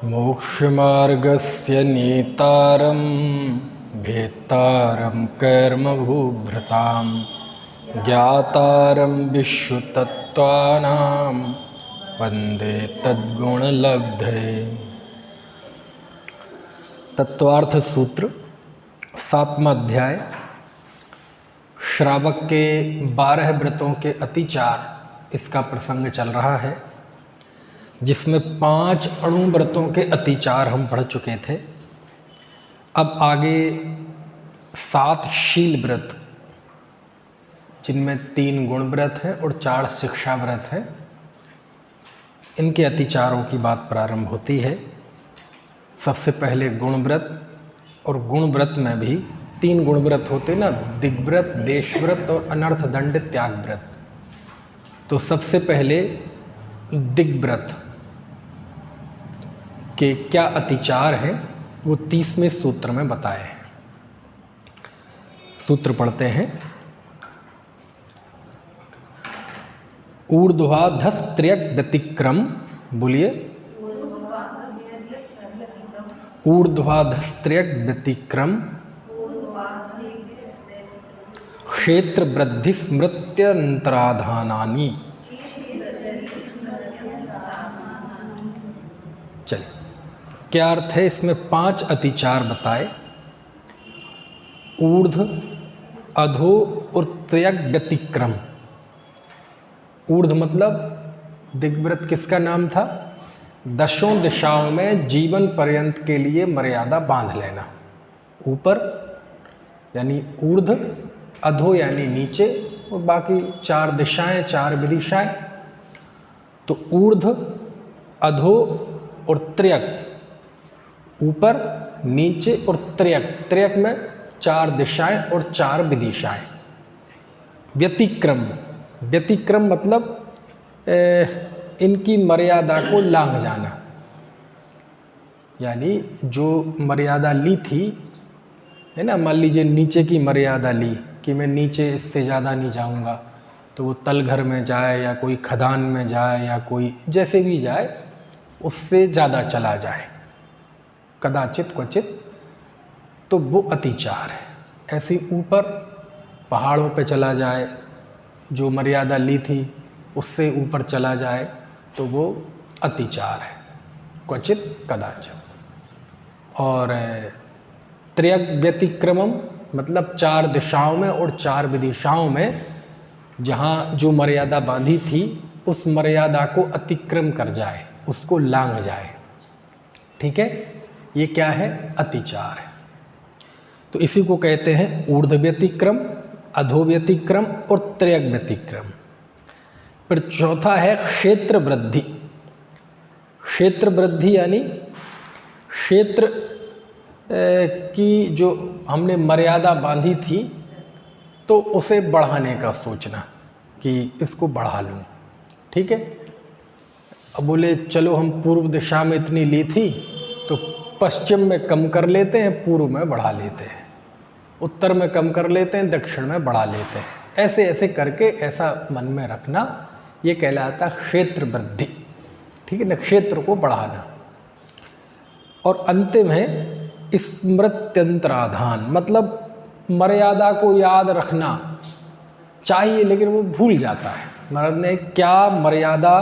मोक्षमार्गस्य नेतारं भेत्तारं कर्मभूभृतां ज्ञातारं विश्वतत्त्वानां वन्दे तद्गुणलब्धे। तत्वार्थ सूत्र 7वां अध्याय। श्रावक के 12 व्रतों के अतिचार, इसका प्रसंग चल रहा है, जिसमें 5 अणु व्रतों के अतिचार हम पढ़ चुके थे। अब आगे 7 शील व्रत, जिनमें 3 गुण व्रत हैं और 4 शिक्षा व्रत हैं, इनके अतिचारों की बात प्रारंभ होती है। सबसे पहले गुण व्रत, और गुण व्रत में भी 3 गुण व्रत होते ना, दिग्व्रत, देशव्रत और अनर्थ दंड त्याग व्रत। तो सबसे पहले दिग्व्रत के क्या अतिचार हैं वो 30वें सूत्र में बताए हैं। सूत्र पढ़ते हैं। ऊर्ध्वाधस्त्र्यक व्यतिक्रम, बोलिए। ऊर्ध्वाधस्त्र्यक व्यतिक्रम क्षेत्र वृद्धि स्मृत्यंतराधानानि। चलिए, क्या अर्थ है इसमें? 5 अतिचार बताए। ऊर्ध्व, अधो और त्र्यक व्यतिक्रम। ऊर्ध्व मतलब दिग्व्रत किसका नाम था? 10 दिशाओं में जीवन पर्यंत के लिए मर्यादा बांध लेना। ऊपर यानी ऊर्ध्व, अधो यानी नीचे, और बाकी 4 दिशाएं, 4 विदिशाएं। तो ऊर्ध्व, अधो और त्र्यक, ऊपर, नीचे और त्र्यक। त्र्यक में 4 दिशाएं और 4 विदिशाएं। व्यतिक्रम, व्यतिक्रम मतलब इनकी मर्यादा को लांघ जाना, यानी जो मर्यादा ली थी, है ना, मान लीजिए नीचे की मर्यादा ली कि मैं नीचे इससे ज़्यादा नहीं जाऊंगा, तो वो तलघर में जाए या कोई खदान में जाए या कोई जैसे भी जाए, उससे ज़्यादा चला जाए कदाचित क्वचित, तो वो अतिचार है। ऐसे ऊपर पहाड़ों पे चला जाए, जो मर्यादा ली थी उससे ऊपर चला जाए, तो वो अतिचार है, क्वचित कदाचित। और त्र्यक व्यतिक्रमम मतलब 4 दिशाओं में और 4 विदिशाओं में जहाँ जो मर्यादा बांधी थी उस मर्यादा को अतिक्रम कर जाए, उसको लांघ जाए। ठीक है, ये क्या है? अतिचार है। तो इसी को कहते हैं ऊर्ध्व व्यतिक्रम, अधो व्यतिक्रम और त्र्यक व्यतिक्रम। फिर चौथा है क्षेत्र वृद्धि। क्षेत्र वृद्धि यानी क्षेत्र की जो हमने मर्यादा बांधी थी तो उसे बढ़ाने का सोचना कि इसको बढ़ा लूँ। ठीक है, अब बोले चलो हम पूर्व दिशा में इतनी ली थी तो पश्चिम में कम कर लेते हैं, पूर्व में बढ़ा लेते हैं, उत्तर में कम कर लेते हैं, दक्षिण में बढ़ा लेते हैं। ऐसे ऐसे करके ऐसा मन में रखना, ये कहलाता क्षेत्र वृद्धि। ठीक है ना, क्षेत्र को बढ़ाना। और अंतिम है स्मृत्यंतराधान, मतलब मर्यादा को याद रखना चाहिए लेकिन वो भूल जाता है। महाराज ने क्या मर्यादा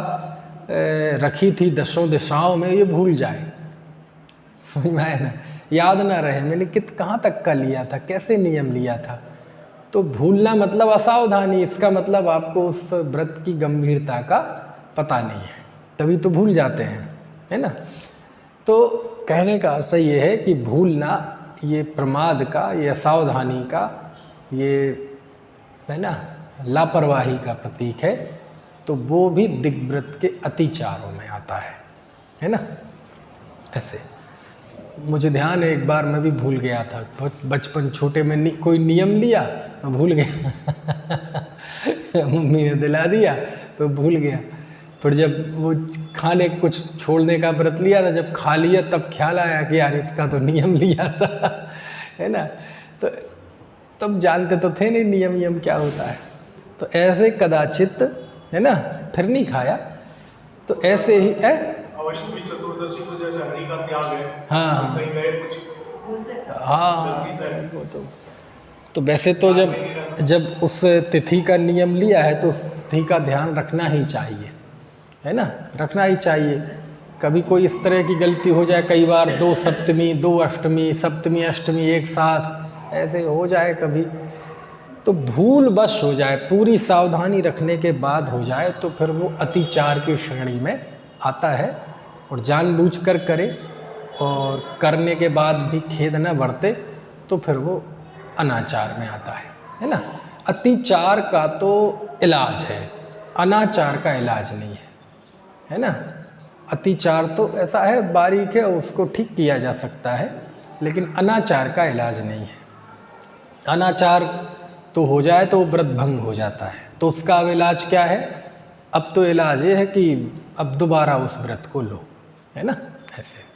रखी थी 10 दिशाओं में, ये भूल जाए, समझ में आया ना, याद ना रहे मैंने कहाँ तक का लिया था, कैसे नियम लिया था। तो भूलना मतलब असावधानी, इसका मतलब आपको उस व्रत की गंभीरता का पता नहीं है, तभी तो भूल जाते हैं, है ना। तो कहने का आशय ये है कि भूलना ये प्रमाद का, ये असावधानी का, ये है ना लापरवाही का प्रतीक है। तो वो भी दिग्व्रत के अतिचारों में आता है ना। ऐसे मुझे ध्यान है, एक बार मैं भी भूल गया था, बचपन छोटे में कोई नियम लिया, मैं भूल गया मम्मी ने दिला दिया तो भूल गया। फिर जब वो खाने कुछ छोड़ने का व्रत लिया था, जब खा लिया तब ख्याल आया कि यार इसका तो नियम लिया था है ना। तो तब जानते तो थे नहीं नियम क्या होता है। तो ऐसे कदाचित, है ना, फिर नहीं खाया। तो ऐसे ही अवश्य चतुर्दशी तो जैसे हरि का त्याग है। हाँ कहीं गए कुछ हाँ, वो तो वैसे तो जब उस तिथि का नियम लिया है तो उस तिथि का ध्यान रखना ही चाहिए, है ना, रखना ही चाहिए। कभी कोई इस तरह की गलती हो जाए, कई बार 2 सप्तमी 2 अष्टमी, सप्तमी अष्टमी एक साथ ऐसे हो जाए कभी, तो भूल बश हो जाए, पूरी सावधानी रखने के बाद हो जाए तो फिर वो अतिचार की श्रेणी में आता है। और जानबूझकर करे और करने के बाद भी खेद न बरते तो फिर वो अनाचार में आता है ना। अतिचार का तो इलाज है, अनाचार का इलाज नहीं है ना। अतिचार तो ऐसा है, बारीक है, उसको ठीक किया जा सकता है, लेकिन अनाचार का इलाज नहीं है। अनाचार तो हो जाए तो व्रत भंग हो जाता है, तो उसका अब इलाज क्या है? अब तो इलाज ये है कि अब दोबारा उस व्रत को लो, है ना, ऐसे।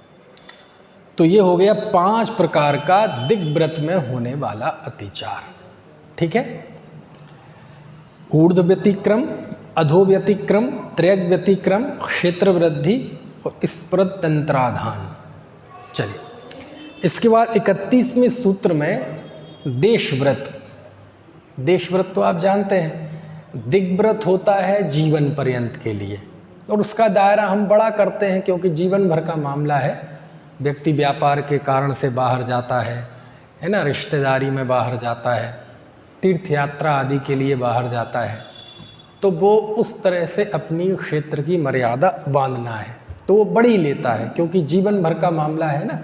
तो ये हो गया 5 प्रकार का दिग्व्रत में होने वाला अतिचार, ठीक है। ऊर्ध्व व्यतिक्रम, अधो व्यतिक्रम, त्रयग व्यतिक्रम, क्षेत्र वृद्धि और स्पृतंत्राधान। चलिए, इसके बाद 31वें सूत्र में देशव्रत। देशव्रत तो आप जानते हैं, दिग्व्रत होता है जीवन पर्यंत के लिए, और उसका दायरा हम बड़ा करते हैं क्योंकि जीवन भर का मामला है। व्यक्ति व्यापार के कारण से बाहर जाता है ना, रिश्तेदारी में बाहर जाता है, तीर्थ यात्रा आदि के लिए बाहर जाता है, तो वो उस तरह से अपनी क्षेत्र की मर्यादा बांधना है तो वो बड़ी लेता है क्योंकि जीवन भर का मामला है ना।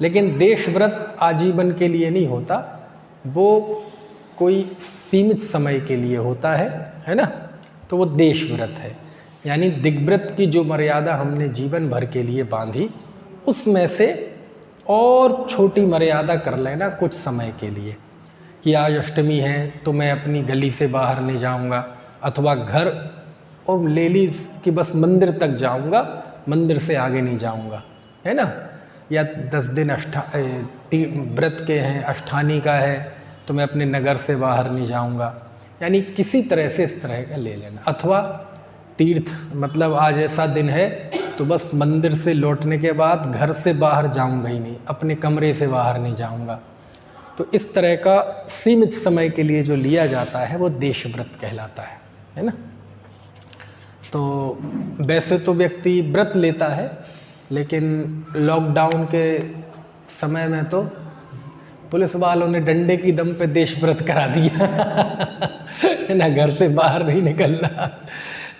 लेकिन देशव्रत आजीवन के लिए नहीं होता, वो कोई सीमित समय के लिए होता है ना। तो वो देशव्रत है, यानी दिग्व्रत की जो मर्यादा हमने जीवन भर के लिए बांधी उसमें से और छोटी मर्यादा कर लेना कुछ समय के लिए, कि आज अष्टमी है तो मैं अपनी गली से बाहर नहीं जाऊंगा, अथवा घर और ले ली कि बस मंदिर तक जाऊंगा, मंदिर से आगे नहीं जाऊंगा, है ना। या 10 दिन व्रत के हैं, अष्टानी का है तो मैं अपने नगर से बाहर नहीं जाऊंगा, यानी किसी तरह से इस तरह का ले लेना। अथवा तीर्थ, मतलब आज ऐसा दिन है तो बस मंदिर से लौटने के बाद घर से बाहर जाऊंगा ही नहीं, अपने कमरे से बाहर नहीं जाऊंगा। तो इस तरह का सीमित समय के लिए जो लिया जाता है वो देशव्रत कहलाता है ना। तो वैसे तो व्यक्ति व्रत लेता है, लेकिन लॉकडाउन के समय में तो पुलिस वालों ने डंडे की दम पे देशव्रत करा दिया है ना, घर से बाहर नहीं निकलना,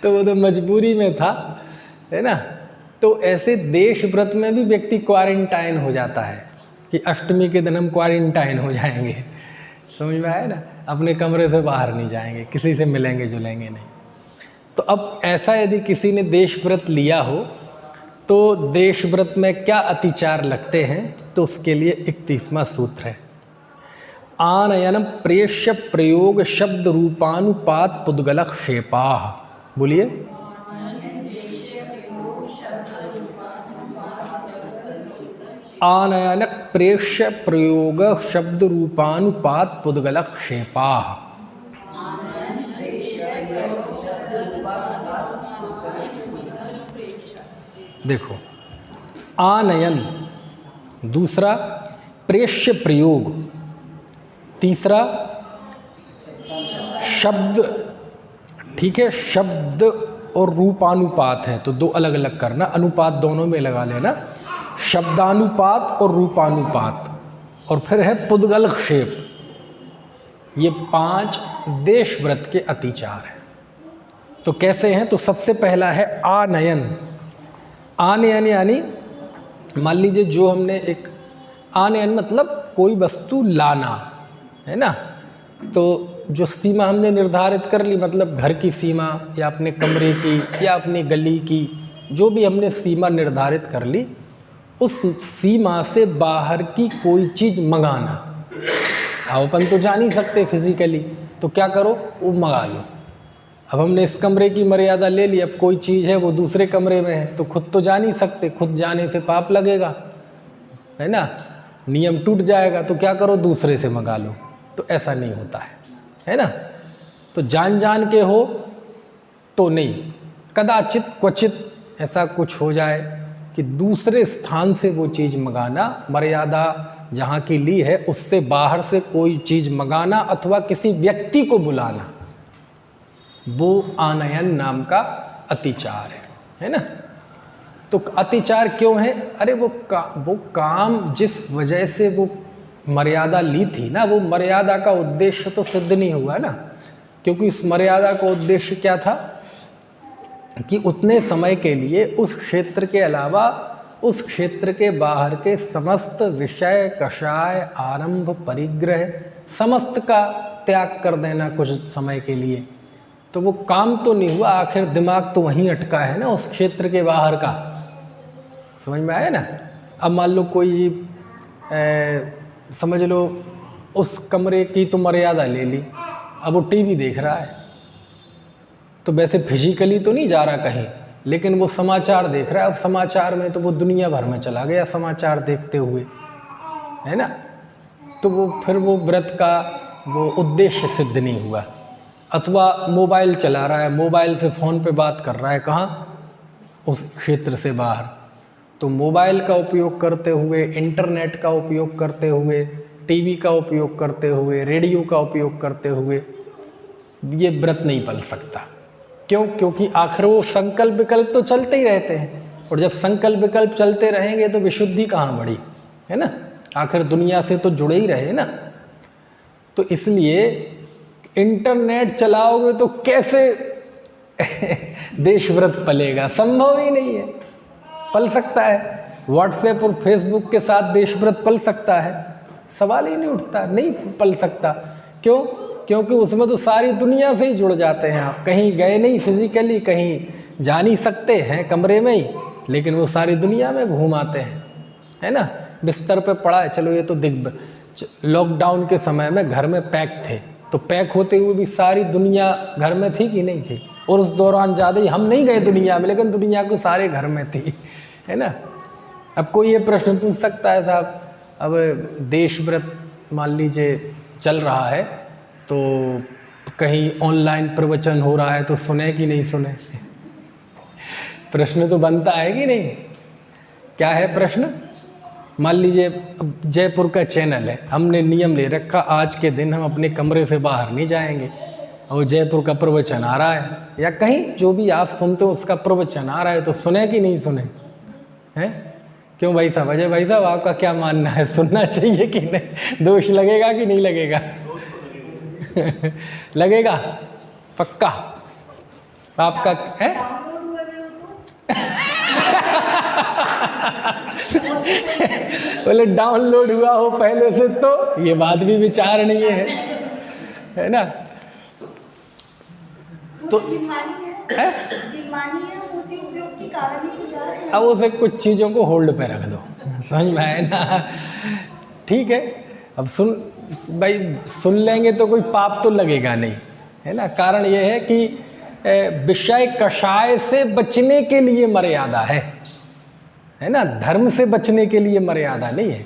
तो वो तो मजबूरी में था, है ना। तो ऐसे देशव्रत में भी व्यक्ति क्वारंटाइन हो जाता है कि अष्टमी के दिन हम क्वारंटाइन हो जाएंगे, समझ में आया ना, अपने कमरे से बाहर नहीं जाएंगे, किसी से मिलेंगे जुलेंगे नहीं। तो अब ऐसा यदि किसी ने देशव्रत लिया हो तो देशव्रत में क्या अतिचार लगते हैं, तो उसके लिए 31वां सूत्र है। आनयन प्रेष्य प्रयोग शब्द रूपानुपात पुद्गलक क्षेपाः। बोलिए। आनयन प्रेष्य प्रयोग शब्द रूपानुपात पुद्गलक क्षेपाः। देखो, आनयन दूसरा, प्रेष्य प्रयोग तीसरा, शब्द, ठीक है, शब्द और रूपानुपात है तो 2 अलग अलग करना, अनुपात दोनों में लगा लेना, शब्दानुपात और रूपानुपात, और फिर है पुद्गल क्षेप। ये 5 देशव्रत के अतिचार हैं। तो कैसे हैं? तो सबसे पहला है आनयन। आनयन यानी मान लीजिए जो हमने एक, आनयन मतलब कोई वस्तु लाना, है ना। तो जो सीमा हमने निर्धारित कर ली, मतलब घर की सीमा या अपने कमरे की या अपनी गली की, जो भी हमने सीमा निर्धारित कर ली, उस सीमा से बाहर की कोई चीज़ मंगाना। अब अपन तो जा नहीं सकते फिजिकली, तो क्या करो, वो मंगा लो। अब हमने इस कमरे की मर्यादा ले ली, अब कोई चीज़ है वो दूसरे कमरे में है तो खुद तो जा नहीं सकते, खुद जाने से पाप लगेगा, है ना, नियम टूट जाएगा, तो क्या करो, दूसरे से मंगा लो। तो ऐसा नहीं होता है ना। तो जान जान के हो तो नहीं, कदाचित क्वचित ऐसा कुछ हो जाए कि दूसरे स्थान से वो चीज़ मंगाना, मर्यादा जहाँ की ली है उससे बाहर से कोई चीज़ मंगाना अथवा किसी व्यक्ति को बुलाना, वो आनयन नाम का अतिचार है ना। तो अतिचार क्यों है? अरे वो काम जिस वजह से वो मर्यादा ली थी ना, वो मर्यादा का उद्देश्य तो सिद्ध नहीं हुआ ना, क्योंकि उस मर्यादा का उद्देश्य क्या था कि उतने समय के लिए उस क्षेत्र के अलावा उस क्षेत्र के बाहर के समस्त विषय, कषाय, आरंभ, परिग्रह समस्त का त्याग कर देना कुछ समय के लिए। तो वो काम तो नहीं हुआ, आखिर दिमाग तो वहीं अटका है ना उस क्षेत्र के बाहर का। समझ में आया ना। अब मान लो कोई समझ लो उस कमरे की तो मर्यादा ले ली, अब वो टीवी देख रहा है, तो वैसे फिजिकली तो नहीं जा रहा कहीं, लेकिन वो समाचार देख रहा है। अब समाचार में तो वो दुनिया भर में चला गया समाचार देखते हुए, है ना। तो वो फिर वो व्रत का वो उद्देश्य सिद्ध नहीं हुआ। अथवा मोबाइल चला रहा है, मोबाइल से फ़ोन पे बात कर रहा है, कहाँ? उस क्षेत्र से बाहर। तो मोबाइल का उपयोग करते हुए, इंटरनेट का उपयोग करते हुए, टीवी का उपयोग करते हुए, रेडियो का उपयोग करते हुए ये व्रत नहीं पल सकता। क्यों? क्योंकि आखिर वो संकल्प विकल्प तो चलते ही रहते हैं, और जब संकल्प विकल्प चलते रहेंगे तो विशुद्धि कहाँ बढ़ी, है ना। आखिर दुनिया से तो जुड़े ही रहे ना। तो इसलिए इंटरनेट चलाओगे तो कैसे देश व्रत पलेगा? संभव ही नहीं है। पल सकता है व्हाट्सएप और फेसबुक के साथ देश व्रत पल सकता है? सवाल ही नहीं उठता, नहीं पल सकता। क्यों? क्योंकि उसमें तो सारी दुनिया से ही जुड़ जाते हैं। आप कहीं गए नहीं फिजिकली, कहीं जा नहीं सकते हैं, कमरे में ही, लेकिन वो सारी दुनिया में घूम आते हैं, है ना। बिस्तर पे पड़ा है, चलो ये तो लॉकडाउन के समय में घर में पैक थे, तो पैक होते हुए भी सारी दुनिया घर में थी कि नहीं थी? और उस दौरान ज़्यादा ही हम नहीं गए दुनिया में, लेकिन दुनिया को सारे घर में थी, है ना। अब कोई ये प्रश्न पूछ सकता है, साहब अब देश व्रत मान लीजिए चल रहा है, तो कहीं ऑनलाइन प्रवचन हो रहा है तो सुने कि नहीं सुने? प्रश्न तो बनता है कि नहीं? क्या है प्रश्न? मान लीजिए जयपुर का चैनल है, हमने नियम ले रखा आज के दिन हम अपने कमरे से बाहर नहीं जाएंगे, और जयपुर का प्रवचन आ रहा है, या कहीं जो भी आप सुनते हो उसका प्रवचन आ रहा है, तो सुने कि नहीं सुने? हैं? क्यों भाई साहब? अजय भाई साहब आपका क्या मानना है, सुनना चाहिए कि नहीं? दोष लगेगा कि नहीं लगेगा? लगेगा पक्का? आपका है? बोले डाउनलोड हुआ हो पहले से, तो ये बात भी विचारणीय है ना। तो अब उसे कुछ चीज़ों को होल्ड पे रख दो, समझ में आए ना। ठीक है, अब सुन लेंगे तो कोई पाप तो लगेगा नहीं, है ना। कारण ये है कि विषय कषाय से बचने के लिए मर्यादा है ना, धर्म से बचने के लिए मर्यादा नहीं है।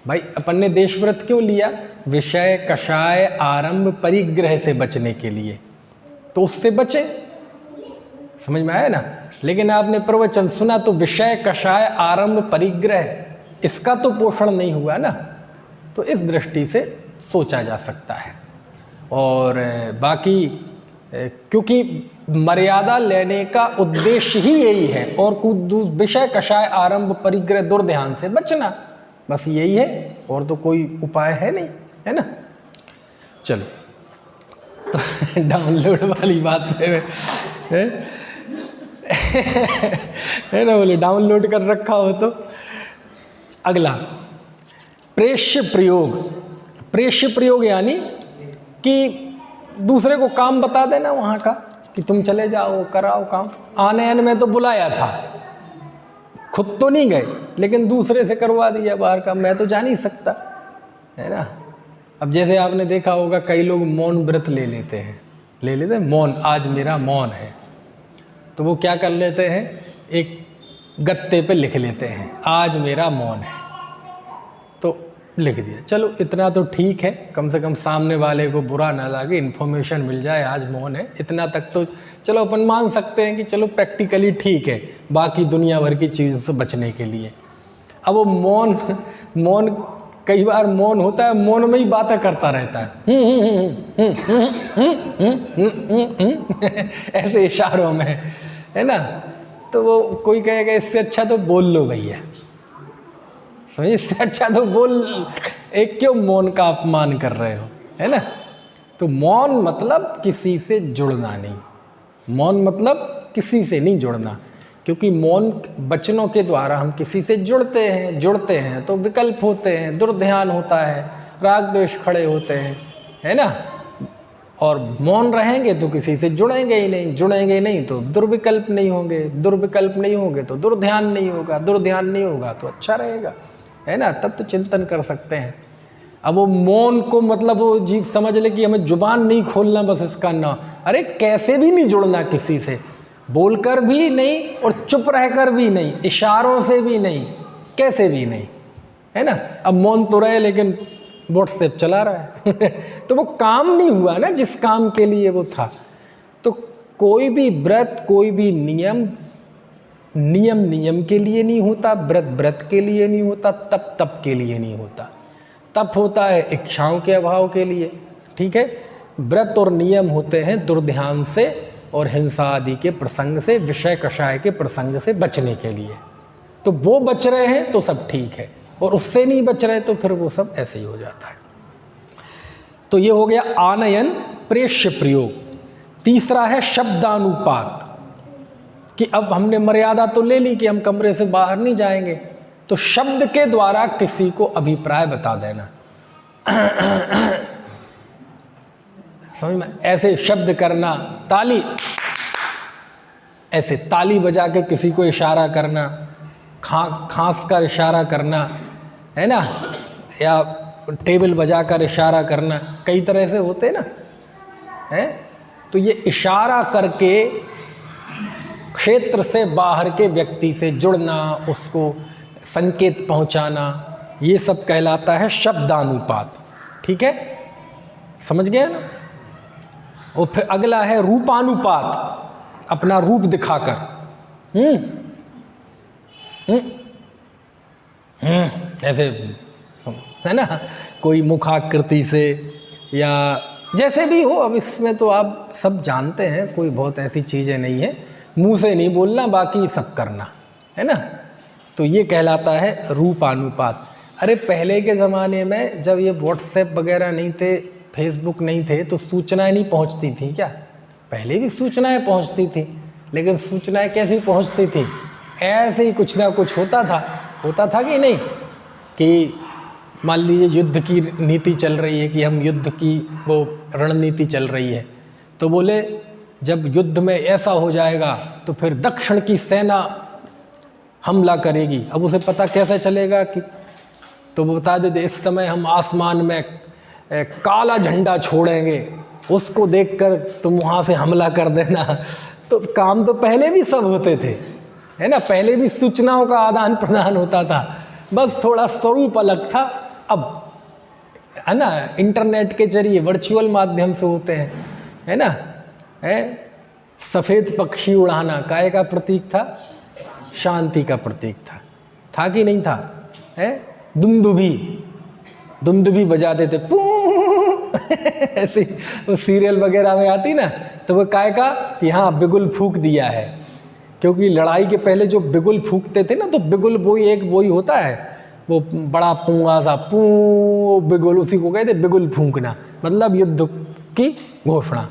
भाई अपन ने देश व्रत क्यों लिया? विषय कषाय आरंभ परिग्रह से बचने के लिए, तो उससे बचे, समझ में आया ना। लेकिन आपने प्रवचन सुना तो विषय कषाय आरंभ परिग्रह इसका तो पोषण नहीं हुआ ना, तो इस दृष्टि से सोचा जा सकता है। और बाकी क्योंकि मर्यादा लेने का उद्देश्य ही यही है, और विषय कषाय आरंभ परिग्रह दुर्ध्यान से बचना, बस यही है, और तो कोई उपाय है नहीं, है ना। चलो तो डाउनलोड वाली बात है ना, बोले डाउनलोड कर रखा हो तो। अगला प्रेष्य प्रयोग। प्रेष्य प्रयोग यानी कि दूसरे को काम बता देना वहाँ का कि तुम चले जाओ कराओ काम। आनयन में तो बुलाया था, खुद तो नहीं गए, लेकिन दूसरे से करवा दिया बाहर का, मैं तो जा नहीं सकता, है ना। अब जैसे आपने देखा होगा कई लोग मौन व्रत ले लेते हैं मौन, आज मेरा मौन है, तो वो क्या कर लेते हैं, एक गत्ते पे लिख लेते हैं आज मेरा मौन है। तो लिख दिया। चलो इतना तो ठीक है, कम से कम सामने वाले को बुरा ना लगे, इन्फॉर्मेशन मिल जाए, आज मौन है, इतना तक तो चलो अपन मान सकते हैं कि चलो प्रैक्टिकली ठीक है, बाकी दुनिया भर की चीज़ों से बचने के लिए। अब वो मौन कई बार मौन होता है, मौन में ही बातें करता रहता है ऐसे इशारों में, है ना। तो वो कोई कहेगा इससे अच्छा तो बोल लो भैया, समझे, इससे अच्छा तो बोल, एक क्यों मौन का अपमान कर रहे हो, है ना। तो मौन मतलब किसी से जुड़ना नहीं, मौन मतलब किसी से नहीं जुड़ना, क्योंकि मौन वचनों के द्वारा हम किसी से जुड़ते हैं तो विकल्प होते हैं, दुर्ध्यान होता है, राग द्वेष खड़े होते हैं, है ना। और मौन रहेंगे तो किसी से जुड़ेंगे ही नहीं तो दुर्विकल्प नहीं होंगे तो दुर्ध्यान नहीं होगा तो अच्छा रहेगा, है ना, तब तो चिंतन कर सकते हैं। अब वो मौन को मतलब वो जीव समझ ले कि हमें जुबान नहीं खोलना, बस इसका ना, अरे कैसे भी नहीं जुड़ना किसी से, बोलकर भी नहीं और चुप रहकर भी नहीं, इशारों से भी नहीं, कैसे भी नहीं, है ना। अब मौन तो रहे लेकिन व्हाट्सएप चला रहा है तो वो काम नहीं हुआ ना जिस काम के लिए वो था। तो कोई भी व्रत, कोई भी नियम के लिए नहीं होता, व्रत के लिए नहीं होता, तप के लिए नहीं होता। तप होता है इच्छाओं के अभाव के लिए, ठीक है। व्रत और नियम होते हैं दुर्ध्यान से और हिंसा आदि के प्रसंग से, विषय कषाय के प्रसंग से बचने के लिए। तो वो बच रहे हैं तो सब ठीक है, और उससे नहीं बच रहे तो फिर वो सब ऐसे ही हो जाता है। तो ये हो गया आनयन प्रेष्य प्रयोग। तीसरा है शब्दानुपात, कि अब हमने मर्यादा तो ले ली कि हम कमरे से बाहर नहीं जाएंगे, तो शब्द के द्वारा किसी को अभिप्राय बता देना समझ में, ऐसे शब्द करना, ताली, ऐसे ताली बजा के किसी को इशारा करना, खांस कर इशारा करना, है ना, या टेबल बजा कर इशारा करना, कई तरह से होते ना, है। तो ये इशारा करके क्षेत्र से बाहर के व्यक्ति से जुड़ना, उसको संकेत पहुंचाना, ये सब कहलाता है शब्दानुपात, ठीक है, समझ गए ना। और फिर अगला है रूपानुपात, अपना रूप दिखाकर ऐसे, है ना, कोई मुखाकृति से या जैसे भी हो। अब इसमें तो आप सब जानते हैं, कोई बहुत ऐसी चीज़ें नहीं है, मुंह से नहीं बोलना, बाकी सब करना, है ना। तो ये कहलाता है रूपानुपात। अरे पहले के ज़माने में जब ये व्हाट्सएप वगैरह नहीं थे, फेसबुक नहीं थे, तो सूचनाएं नहीं पहुंचती थी क्या? पहले भी सूचनाएं पहुंचती थी, लेकिन सूचनाएं कैसी पहुंचती थी? ऐसे ही कुछ ना कुछ होता था कि नहीं, कि मान लीजिए युद्ध की नीति चल रही है, कि हम युद्ध की वो रणनीति चल रही है, तो बोले जब युद्ध में ऐसा हो जाएगा तो फिर दक्षिण की सेना हमला करेगी। अब उसे पता कैसे चलेगा कि, तो वो बता देते इस समय हम आसमान में काला झंडा छोड़ेंगे, उसको देखकर तुम वहाँ से हमला कर देना। तो काम तो पहले भी सब होते थे, है ना, पहले भी सूचनाओं का आदान प्रदान होता था, बस थोड़ा स्वरूप अलग था। अब है ना, इंटरनेट के जरिए वर्चुअल माध्यम से होते हैं, है ना। है सफ़ेद पक्षी उड़ाना काय का प्रतीक था? शांति का प्रतीक था कि नहीं था? है दुंदुभी बजाते थे ऐसे वो सीरियल वगैरह में आती ना, तो वो काय का कि हाँ बिगुल फूंक दिया है, क्योंकि लड़ाई के पहले जो बिगुल फूंकते थे ना, तो बिगुल बोई होता है, वो बड़ा पूंगा सा बिगुल, उसी को कहते बिगुल फूंकना, मतलब युद्ध की घोषणा।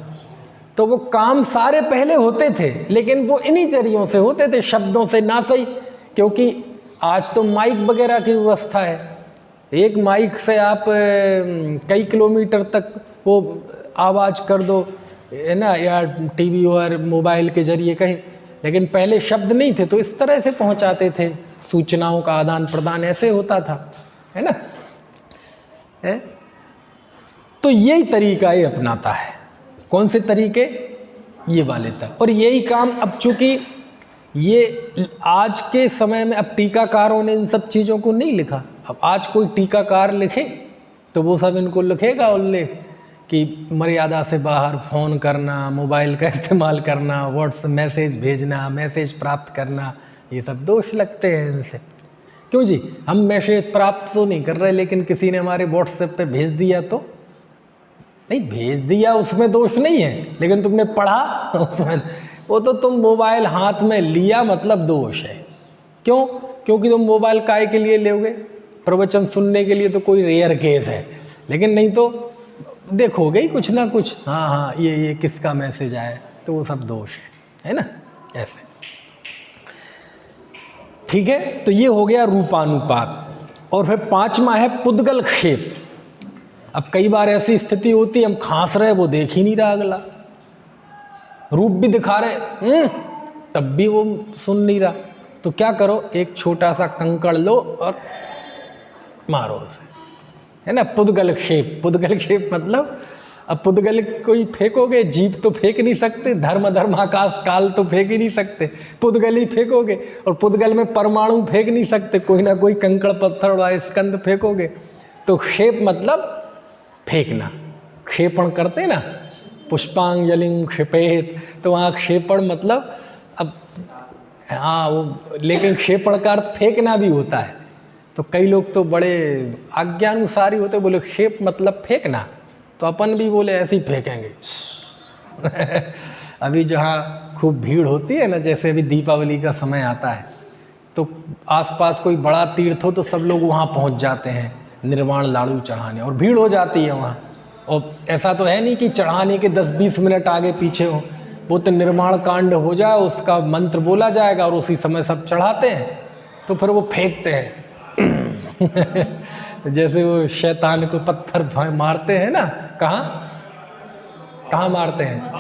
तो वो काम सारे पहले होते थे, लेकिन वो इन्हीं जरियों से होते थे, शब्दों से ना सही, क्योंकि आज तो माइक वगैरह की व्यवस्था है, एक माइक से आप कई किलोमीटर तक वो आवाज़ कर दो, है ना, या टीवी और मोबाइल के जरिए कहीं। लेकिन पहले शब्द नहीं थे, तो इस तरह से पहुंचाते थे, सूचनाओं का आदान प्रदान ऐसे होता था, है ना। है? तो यही तरीका ये अपनाता है। कौन से तरीके? ये वाले तक। और यही काम अब चूंकि ये आज के समय में, अब टीकाकारों ने इन सब चीज़ों को नहीं लिखा, अब आज कोई टीकाकार लिखे तो वो सब इनको लिखेगा उल्लेख कि मर्यादा से बाहर फ़ोन करना, मोबाइल का इस्तेमाल करना, व्हाट्सएप मैसेज भेजना, मैसेज प्राप्त करना, ये सब दोष लगते हैं इनसे। क्यों जी, हम मैसेज प्राप्त तो नहीं कर रहे, लेकिन किसी ने हमारे व्हाट्सएप पे भेज दिया तो नहीं, भेज दिया उसमें दोष नहीं है, लेकिन तुमने पढ़ा उसमें, वो तो तुम मोबाइल हाथ में लिया मतलब दोष है। क्यों? क्योंकि तुम मोबाइल काय के लिए लोगे? प्रवचन सुनने के लिए तो कोई रेयर केस है, लेकिन नहीं तो देखोगे ही कुछ ना कुछ, हाँ ये किसका मैसेज आया, तो वो सब दोष है ना, ऐसे। ठीक है, तो ये हो गया रूपानुपात। और फिर 5वां है पुद्गल क्षेप। अब कई बार ऐसी स्थिति होती है, हम खांस रहे, वो देख ही नहीं रहा अगला, रूप भी दिखा रहे तब भी वो सुन नहीं रहा, तो क्या करो, एक छोटा सा कंकड़ लो और मारो उसे, है ना। पुद्गल क्षेप, पुद्गल क्षेप मतलब, अब पुद्गल कोई फेंकोगे, जीव तो फेंक नहीं सकते, धर्म आकाश काल तो फेंक ही नहीं सकते, पुद्गल ही फेंकोगे, और पुद्गल में परमाणु फेंक नहीं सकते, कोई ना कोई कंकड़ पत्थर व स्कंद फेंकोगे। तो क्षेप मतलब फेंकना, क्षेपण करते ना, पुष्पांजलिं क्षेपेत, तो वहाँ क्षेपण मतलब, अब हाँ वो, लेकिन क्षेपण का अर्थ फेंकना भी होता है। तो कई लोग तो बड़े आज्ञानुसारी होते, बोले क्षेप मतलब फेंकना, तो अपन भी बोले ऐसे ही फेंकेंगे। अभी जहाँ खूब भीड़ होती है ना, जैसे अभी दीपावली का समय आता है, तो आसपास कोई बड़ा तीर्थ हो तो सब लोग वहाँ पहुँच जाते हैं निर्वाण लाड़ू चढ़ाने, और भीड़ हो जाती है वहाँ। और ऐसा तो है नहीं कि चढ़ाने के 10-20 मिनट आगे पीछे हो, वो तो निर्माण कांड हो जाए, उसका मंत्र बोला जाएगा और उसी समय सब चढ़ाते हैं, तो फिर वो फेंकते हैं। जैसे वो शैतान को पत्थर मारते हैं ना, कहाँ मारते हैं?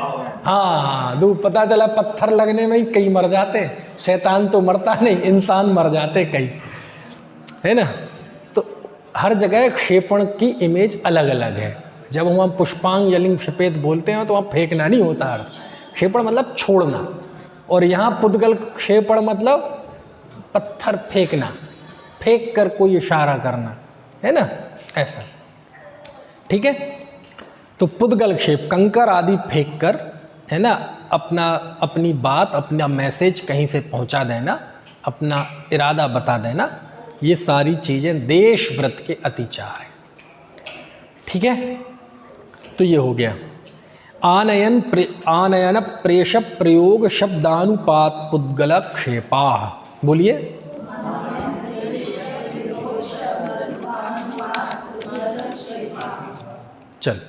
हाँ, दो पता चला पत्थर लगने में ही कई मर जाते हैं, शैतान तो मरता नहीं, इंसान मर जाते कई, है ना। तो हर जगह क्षेपण की इमेज अलग अलग है। जब हम पुष्पांजलिं क्षेपेत बोलते हैं तो वहाँ फेंकना नहीं होता अर्थ, क्षेपण मतलब छोड़ना, और यहाँ पुद्गल क्षेपण मतलब पत्थर फेंकना, फेंक कर कोई इशारा करना, है ना, ऐसा। ठीक है, तो पुद्गल क्षेप, कंकर आदि फेंक कर, है ना, अपनी बात, अपना मैसेज कहीं से पहुंचा देना, अपना इरादा बता देना, ये सारी चीज़ें देश व्रत के अतिचार हैं। ठीक है, तो ये हो गया आनयन प्रेष प्रयोग शब्दानुपात पुद्गल क्षेपा। बोलिए, चल,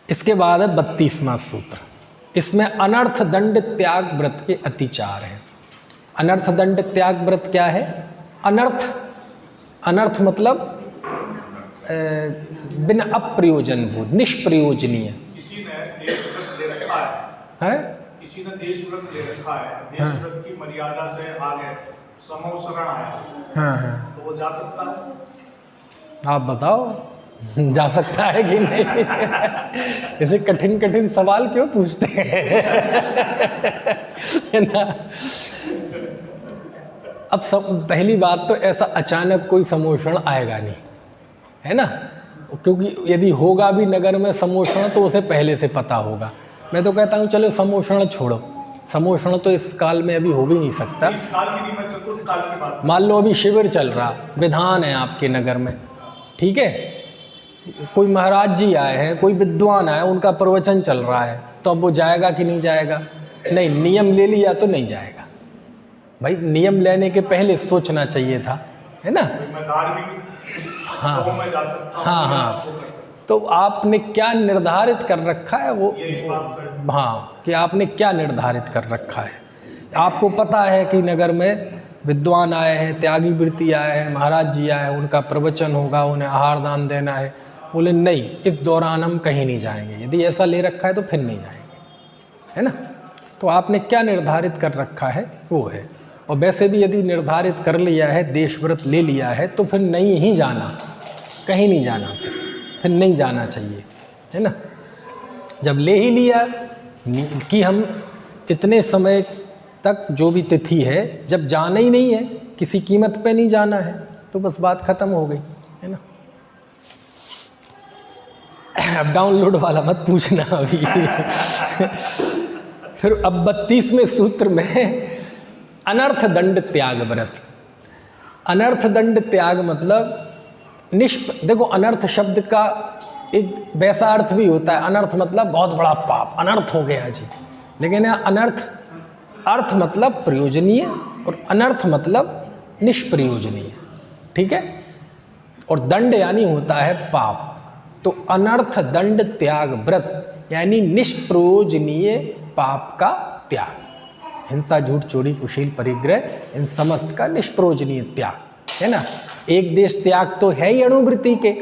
इसके बाद है 32वां सूत्र। इसमें अनर्थ दंड त्याग व्रत के अतिचार हैं। अनर्थ दंड त्याग व्रत क्या है? अनर्थ मतलब बिना अप्रयोजन भूत, निष्प्रयोजनीय। किसी ने देश व्रत ले रखा है, किसी ने देश व्रत ले रखा है, देश व्रत की मर्यादा से आगे समोसरण आया, तो वो जा सकता है? आप बताओ, जा सकता है कि नहीं? ऐसे कठिन कठिन सवाल क्यों पूछते हैं? है ना। अब पहली बात तो ऐसा अचानक कोई समोषण आएगा नहीं, है ना, क्योंकि यदि होगा भी नगर में समोषण तो उसे पहले से पता होगा। मैं तो कहता हूँ चलो समोषण छोड़ो, समोषण तो इस काल में अभी हो भी नहीं सकता। इस काल की नहीं, मैं चतुर्थ काल की बात। मान लो अभी शिविर चल रहा, विधान है आपके नगर में, ठीक है, कोई महाराज जी आए हैं, कोई विद्वान आए, उनका प्रवचन चल रहा है, तो अब वो जाएगा कि नहीं जाएगा? नहीं, नियम ले लिया तो नहीं जाएगा भाई। नियम लेने के पहले सोचना चाहिए था, है ना। हाँ हाँ, तो आपने क्या निर्धारित कर रखा है वो, हाँ, कि आपने क्या निर्धारित कर रखा है। आपको पता है कि नगर में विद्वान आए हैं, त्यागी वृत्ति आए हैं, महाराज जी आए हैं, उनका प्रवचन होगा, उन्हें आहार दान देना है। बोले नहीं, इस दौरान हम कहीं नहीं जाएंगे। यदि ऐसा ले रखा है तो फिर नहीं जाएंगे, है ना। तो आपने क्या निर्धारित कर रखा है वो है। और वैसे भी यदि निर्धारित कर लिया है, देश व्रत ले लिया है, तो फिर नहीं ही जाना, कहीं नहीं जाना, फिर नहीं जाना चाहिए, है ना। जब ले ही लिया कि हम इतने समय तक जो भी तिथि है, जब जाना ही नहीं है, किसी कीमत पे नहीं जाना है, तो बस बात ख़त्म हो गई, है ना। अब डाउनलोड वाला मत पूछना अभी। फिर अब 32वें सूत्र में अनर्थ दंड त्याग व्रत। अनर्थ दंड त्याग मतलब देखो अनर्थ शब्द का एक वैसा अर्थ भी होता है, अनर्थ मतलब बहुत बड़ा पाप, अनर्थ हो गया जी। लेकिन यहाँ अनर्थ अर्थ मतलब प्रयोजनीय और अनर्थ मतलब निष्प्रयोजनीय, ठीक है। और दंड यानी होता है पाप। तो अनर्थ दंड त्याग व्रत यानी निष्प्रयोजनीय पाप का त्याग। हिंसा, झूठ, चोरी, कुशील, परिग्रह, इन समस्त का निष्प्रयोजनीय त्याग, है ना। एक देश त्याग तो है ही अनुवृत्ति के,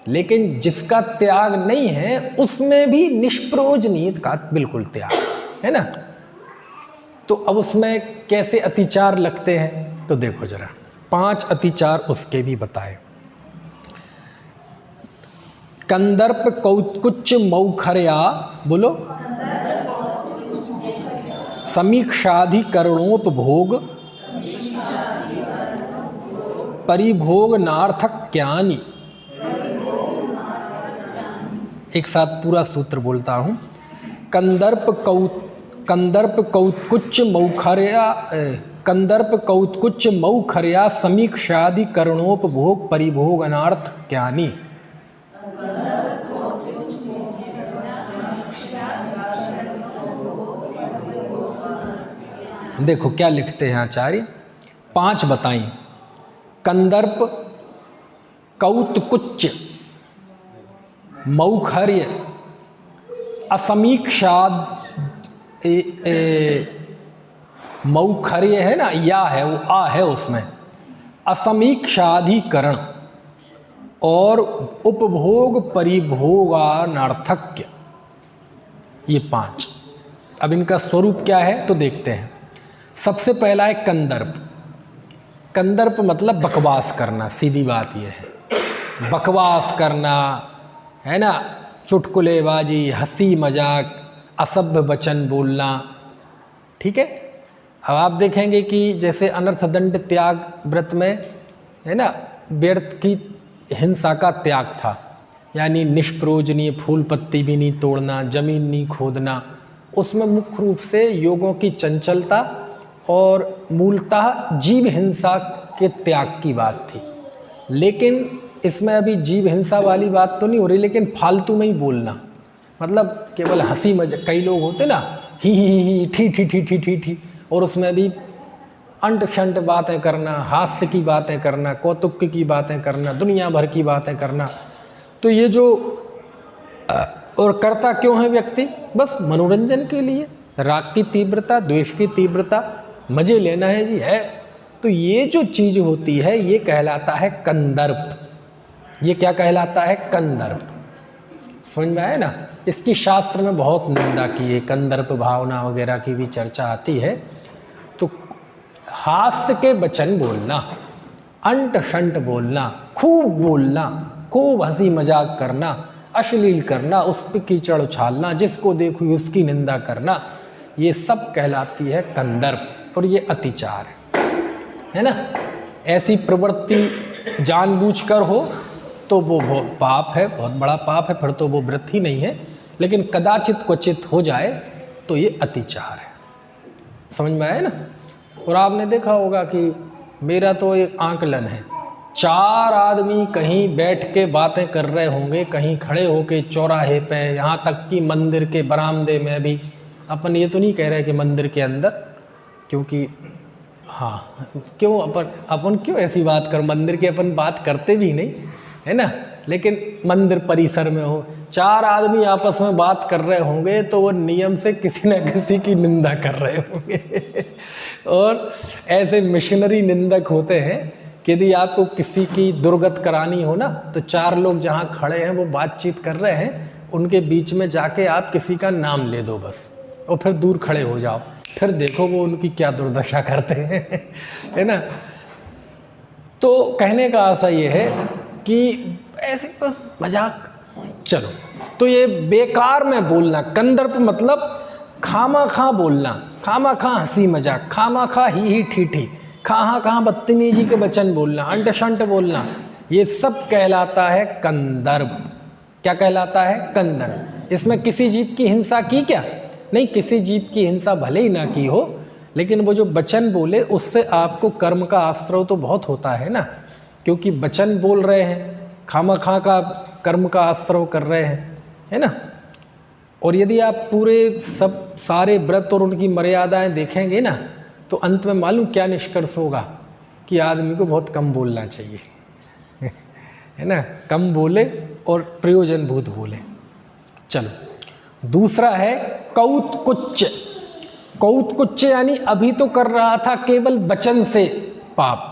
लेकिन जिसका त्याग नहीं है उसमें भी निष्प्रयोजनीय का बिल्कुल त्याग, है ना। तो अब उसमें कैसे अतिचार लगते हैं तो देखो जरा, 5 अतिचार उसके भी बताए। कंदर्प कौत्कुच मौखर्या, बोलो, समीक्षाधिकरणोपभोग परिभोग नार्थक्यानि। एक साथ पूरा सूत्र बोलता हूँ। कंदर्प कौत्कुच मौखर्या समीक्षाधिकरणोपभोग परिभोग नार्थक्यानि। देखो क्या लिखते हैं आचार्य, 5 बताई। कंदर्प, कौत्कुच, मौखर्य, असमीक्षाद, मौखर्य है ना, या है वो, आ है उसमें, असमीक्षाधिकरण और उपभोग परिभोगानार्थक्य, ये 5। अब इनका स्वरूप क्या है तो देखते हैं। सबसे पहला है कंदर्प। कंदर्प मतलब बकवास करना, सीधी बात यह है, बकवास करना, है ना, चुटकुलेबाजी, हंसी मजाक, असभ्य वचन बोलना, ठीक है। अब आप देखेंगे कि जैसे अनर्थ दंड त्याग व्रत में, है ना, व्यर्थ की हिंसा का त्याग था, यानी निष्प्रयोजनीय फूल पत्ती भी नहीं तोड़ना, जमीन नहीं खोदना। उसमें मुख्य रूप से योगों की चंचलता और मूलतः जीव हिंसा के त्याग की बात थी। लेकिन इसमें अभी जीव हिंसा वाली बात तो नहीं हो रही, लेकिन फालतू में ही बोलना, मतलब केवल हंसी मजाक। कई लोग होते ना, ही ठी ठी ठी ठी ठी ठी, और उसमें भी अंट शंट बातें करना, हास्य की बातें करना, कौतुक की बातें करना, दुनिया भर की बातें करना। तो ये जो और करता क्यों है व्यक्ति? बस मनोरंजन के लिए, राग की तीव्रता, द्वेष की तीव्रता, मजे लेना है जी, है। तो ये जो चीज़ होती है ये कहलाता है कंदर्प। ये क्या कहलाता है? कंदर्प। समझ में आया ना? इसकी शास्त्र में बहुत निंदा की है, कंदर्प भावना वगैरह की भी चर्चा आती है। तो हास्य के वचन बोलना, अंट शंट बोलना, खूब बोलना, खूब हंसी मजाक करना, अश्लील करना, उस पर कीचड़ उछालना, जिसको देखो उसकी निंदा करना, ये सब कहलाती है कंदर्प, और ये अतिचार है ना। ऐसी प्रवृत्ति जानबूझकर हो तो वो पाप है, बहुत बड़ा पाप है, फिर तो वो व्रत ही नहीं है। लेकिन कदाचित क्वचित हो जाए तो ये अतिचार है। समझ में आया ना? और आपने देखा होगा कि मेरा तो एक आंकलन है, 4 आदमी कहीं बैठ के बातें कर रहे होंगे, कहीं खड़े होके चौराहे पे, यहाँ तक कि मंदिर के बरामदे में भी। अपन ये तो नहीं कह रहे कि मंदिर के अंदर, क्योंकि हाँ, क्यों अपन क्यों ऐसी बात कर, मंदिर की अपन बात करते भी नहीं, है ना। लेकिन मंदिर परिसर में हो, 4 आदमी आपस में बात कर रहे होंगे तो वो नियम से किसी न किसी की निंदा कर रहे होंगे। और ऐसे मिशनरी निंदक होते हैं कि यदि आपको किसी की दुर्गत करानी हो ना, तो 4 लोग जहाँ खड़े हैं वो बातचीत कर रहे हैं, उनके बीच में जाके आप किसी का नाम ले दो बस, और फिर दूर खड़े हो जाओ, फिर देखो वो उनकी क्या दुर्दशा करते हैं, है ना। तो कहने का आशा ये है कि ऐसे बस मजाक, चलो। तो ये बेकार में बोलना, कंदर्प मतलब खामा खा बोलना, खामा खा हंसी मजाक, खामा खा ही ठीठी, कहाँ बदतमीजी के वचन बोलना, अंट शंट बोलना, ये सब कहलाता है कंदर्प। क्या कहलाता है? कंदर्प। इसमें किसी जीव की हिंसा की क्या? नहीं, किसी जीव की हिंसा भले ही ना की हो, लेकिन वो जो वचन बोले उससे आपको कर्म का आश्रय तो बहुत होता है ना, क्योंकि वचन बोल रहे हैं, खामखा का कर्म का आश्रय कर रहे हैं, है ना। और यदि आप पूरे सब सारे व्रत और उनकी मर्यादाएं देखेंगे ना, तो अंत में मालूम क्या निष्कर्ष होगा कि आदमी को बहुत कम बोलना चाहिए है ना, कम बोले और प्रयोजनभूत बोले। चलो, दूसरा है कौतकुच्च। कौतकुच्च यानी अभी तो कर रहा था केवल वचन से पाप,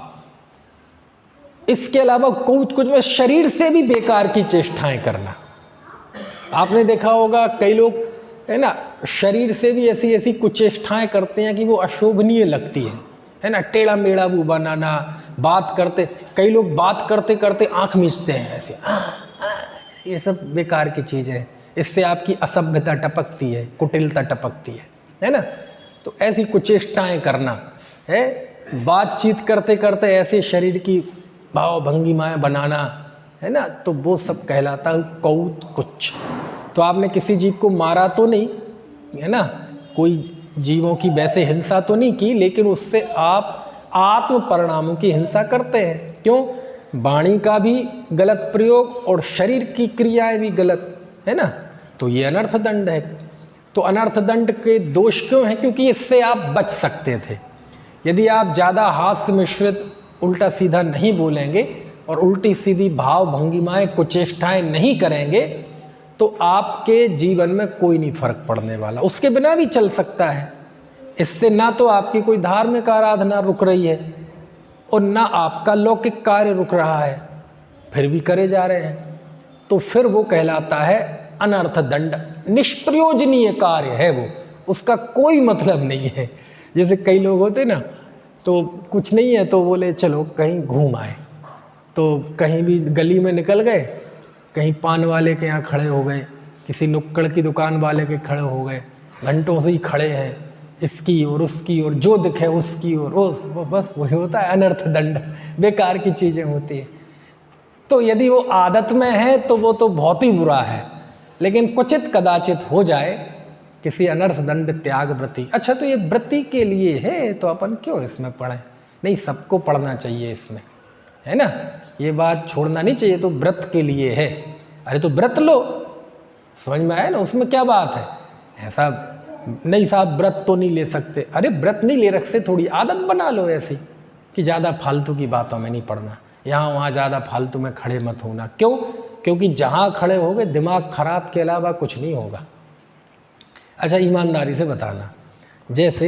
इसके अलावा कौतकुच्च में शरीर से भी बेकार की चेष्टाएं करना। आपने देखा होगा कई लोग, है ना, शरीर से भी ऐसी ऐसी कुचेष्टाएं करते हैं कि वो अशोभनीय लगती है ना। टेढ़ा मेढ़ा मुंह बनाना, बात करते, कई लोग बात करते करते आंख मीचते हैं ऐसे, ये सब बेकार की चीज़ें हैं। इससे आपकी असभ्यता टपकती है, कुटिलता टपकती है ना। तो ऐसी कुचेष्टाएं करना है, बातचीत करते करते ऐसे शरीर की भाव भंगिमाएं बनाना, है ना, तो वो सब कहलाता है कौतकुच्च। तो आपने किसी जीव को मारा तो नहीं, है ना, कोई जीवों की वैसे हिंसा तो नहीं की, लेकिन उससे आप आत्म परिणामों की हिंसा करते हैं। क्यों? वाणी का भी गलत प्रयोग और शरीर की क्रियाएं भी गलत, है ना, तो ये अनर्थ दंड है। तो अनर्थ दंड के दोष क्यों हैं? क्योंकि इससे आप बच सकते थे। यदि आप ज़्यादा हास्य मिश्रित उल्टा सीधा नहीं बोलेंगे और उल्टी सीधी भाव भंगिमाएं कुचेष्टाएं नहीं करेंगे, तो आपके जीवन में कोई नहीं फर्क पड़ने वाला, उसके बिना भी चल सकता है। इससे ना तो आपकी कोई धार्मिक आराधना रुक रही है और ना आपका लौकिक कार्य रुक रहा है, फिर भी करे जा रहे हैं, तो फिर वो कहलाता है अनर्थ दंड। निष्प्रयोजनीय कार्य है वो, उसका कोई मतलब नहीं है। जैसे कई लोग होते ना, तो कुछ नहीं है तो बोले चलो कहीं घूम आए, तो कहीं भी गली में निकल गए, कहीं पान वाले के यहाँ खड़े हो गए, किसी नुक्कड़ की दुकान वाले के खड़े हो गए, घंटों से ही खड़े हैं, इसकी और उसकी और जो दिखे उसकी और वो बस वही होता है अनर्थ दंड, बेकार की चीज़ें होती हैं। तो यदि वो आदत में है तो वो तो बहुत ही बुरा है, लेकिन क्वचित कदाचित हो जाए किसी अनर्थ दंड त्याग व्रति। अच्छा, तो ये व्रति के लिए है तो अपन क्यों इसमें पढ़ें? नहीं, सबको पढ़ना चाहिए इसमें, है ना, ये बात छोड़ना नहीं चाहिए। तो व्रत के लिए है, अरे तो व्रत लो, समझ में आया ना, उसमें क्या बात है। ऐसा नहीं साहब व्रत तो नहीं ले सकते, अरे व्रत नहीं ले रखते, थोड़ी आदत बना लो ऐसी कि ज़्यादा फालतू की बातों में नहीं पड़ना, यहाँ वहाँ ज़्यादा फालतू में खड़े मत होना। क्यों? क्योंकि जहाँ खड़े होगे दिमाग खराब के अलावा कुछ नहीं होगा। अच्छा, ईमानदारी से बताना, जैसे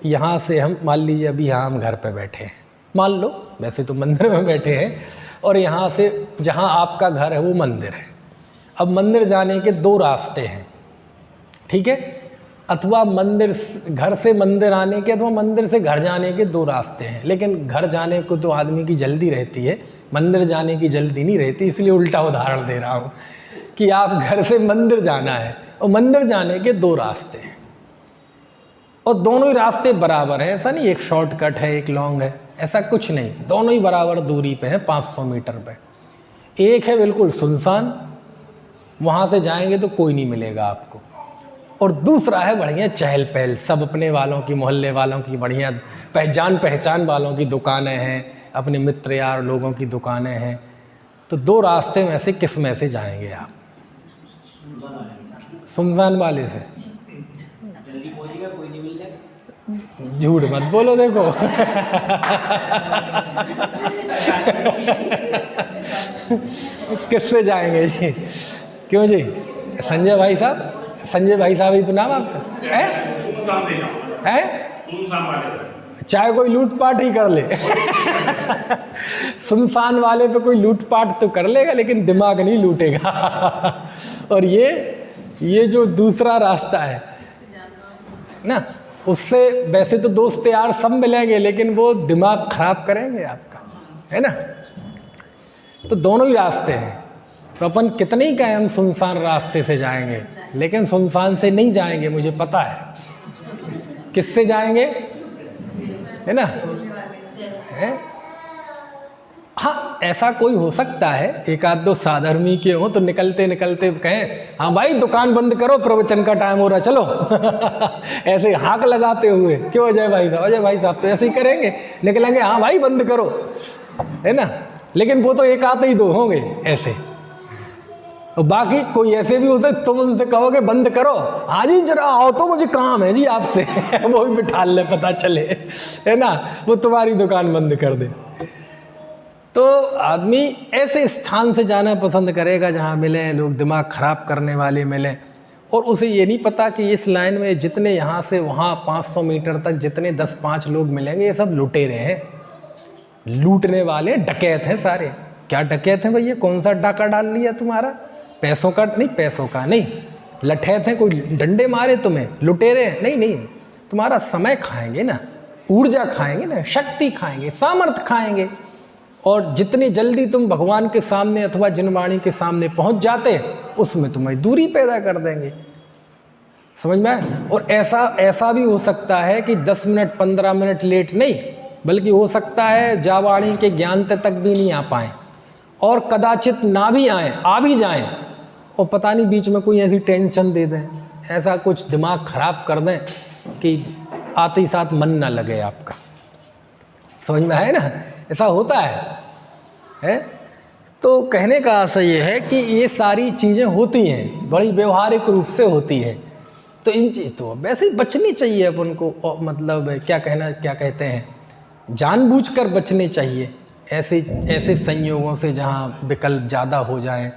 यहाँ से हम मान लीजिए अभी यहाँ हम घर पे बैठे हैं, मान लो, वैसे तो मंदिर में बैठे हैं, और यहाँ से जहाँ आपका घर है वो मंदिर है। अब मंदिर जाने के दो रास्ते हैं, ठीक है, अथवा मंदिर घर से मंदिर आने के अथवा मंदिर से घर जाने के दो रास्ते हैं। लेकिन घर जाने को तो आदमी की जल्दी रहती है, मंदिर जाने की जल्दी नहीं रहती, इसलिए उल्टा उदाहरण दे रहा हूँ कि आप घर से मंदिर जाना है और मंदिर जाने के दो रास्ते हैं और दोनों ही रास्ते बराबर हैं। ऐसा नहीं एक शॉर्टकट है एक लॉन्ग है, ऐसा कुछ नहीं, दोनों ही बराबर दूरी पे हैं, 500 मीटर पे। एक है बिल्कुल सुनसान, वहाँ से जाएंगे तो कोई नहीं मिलेगा आपको, और दूसरा है बढ़िया चहल पहल, सब अपने वालों की, मोहल्ले वालों की, बढ़िया पहचान वालों की दुकानें हैं, अपने मित्र यार लोगों की दुकानें हैं। तो दो रास्ते में से किस में से जाएंगे आप? सुनसान वाले से। जल्दी पहुंचेगा, कोई नहीं मिलेगा। झूठ मत बोलो, देखो किससे जाएंगे जी? क्यों जी? संजय भाई साहब, संजय भाई साहब ही तो नाम आपका है? चाहे कोई लूटपाट ही कर ले सुनसान वाले पे कोई लूटपाट तो कर लेगा, लेकिन दिमाग नहीं लूटेगा और ये जो दूसरा रास्ता है ना, उससे वैसे तो दोस्त यार सब मिलेंगे, लेकिन वो दिमाग खराब करेंगे आपका, है ना। तो दोनों ही रास्ते हैं, तो अपन कितने ही कहें हम सुनसान रास्ते से जाएंगे, लेकिन सुनसान से नहीं जाएंगे, मुझे पता है। किससे जाएंगे, है ना? है? हाँ, ऐसा कोई हो सकता है, एक आध दो साधर्मी के हो तो निकलते निकलते कहें हाँ भाई दुकान बंद करो, प्रवचन का टाइम हो रहा, चलो ऐसे हाक लगाते हुए, क्यों अजय भाई साहब? अजय भाई साहब तो ऐसे ही करेंगे, निकलेंगे हाँ भाई बंद करो, है ना? लेकिन वो तो एक आधे ही दो होंगे ऐसे, और बाकी कोई ऐसे भी हो सकते तुम उनसे कहोगे बंद करो, हाँ जी जरा आओ तो मुझे काम है जी आपसे वो भी बिठा ले, पता चले, है ना, वो तुम्हारी दुकान बंद कर दे। तो आदमी ऐसे स्थान से जाना पसंद करेगा जहाँ मिले लोग दिमाग खराब करने वाले मिले, और उसे ये नहीं पता कि इस लाइन में जितने यहाँ से वहाँ 500 मीटर तक जितने 10-5 लोग मिलेंगे ये सब लुटेरे हैं, लूटने वाले डकैत हैं सारे। क्या डकैत हैं भैया? कौन सा डाका डाल लिया तुम्हारा? पैसों का नहीं, पैसों का नहीं, लठैत हैं, कोई डंडे मारे तुम्हें, लुटेरे हैं? नहीं नहीं, तुम्हारा समय खाएंगे ना, ऊर्जा खाएंगे ना, शक्ति खाएंगे, सामर्थ्य खाएंगे, और जितनी जल्दी तुम भगवान के सामने अथवा जिनवाणी के सामने पहुंच जाते उसमें तुम्हें दूरी पैदा कर देंगे। समझ में आए? और ऐसा भी हो सकता है कि 10 मिनट 15 मिनट लेट नहीं, बल्कि हो सकता है जावाणी के ज्ञान तक भी नहीं आ पाए, और कदाचित ना भी आए, आ भी जाएं, और पता नहीं बीच में कोई ऐसी टेंशन दे दें, ऐसा कुछ दिमाग खराब कर दें कि आते ही साथ मन ना लगे आपका। समझ में आए ना? ऐसा होता है? तो कहने का आशय ये है कि ये सारी चीज़ें होती हैं, बड़ी व्यवहारिक रूप से होती है, तो इन चीज़ तो वैसे ही बचनी चाहिए अपन को, मतलब क्या कहते हैं, जानबूझकर बचने चाहिए ऐसे संयोगों से जहाँ विकल्प ज़्यादा हो जाएं,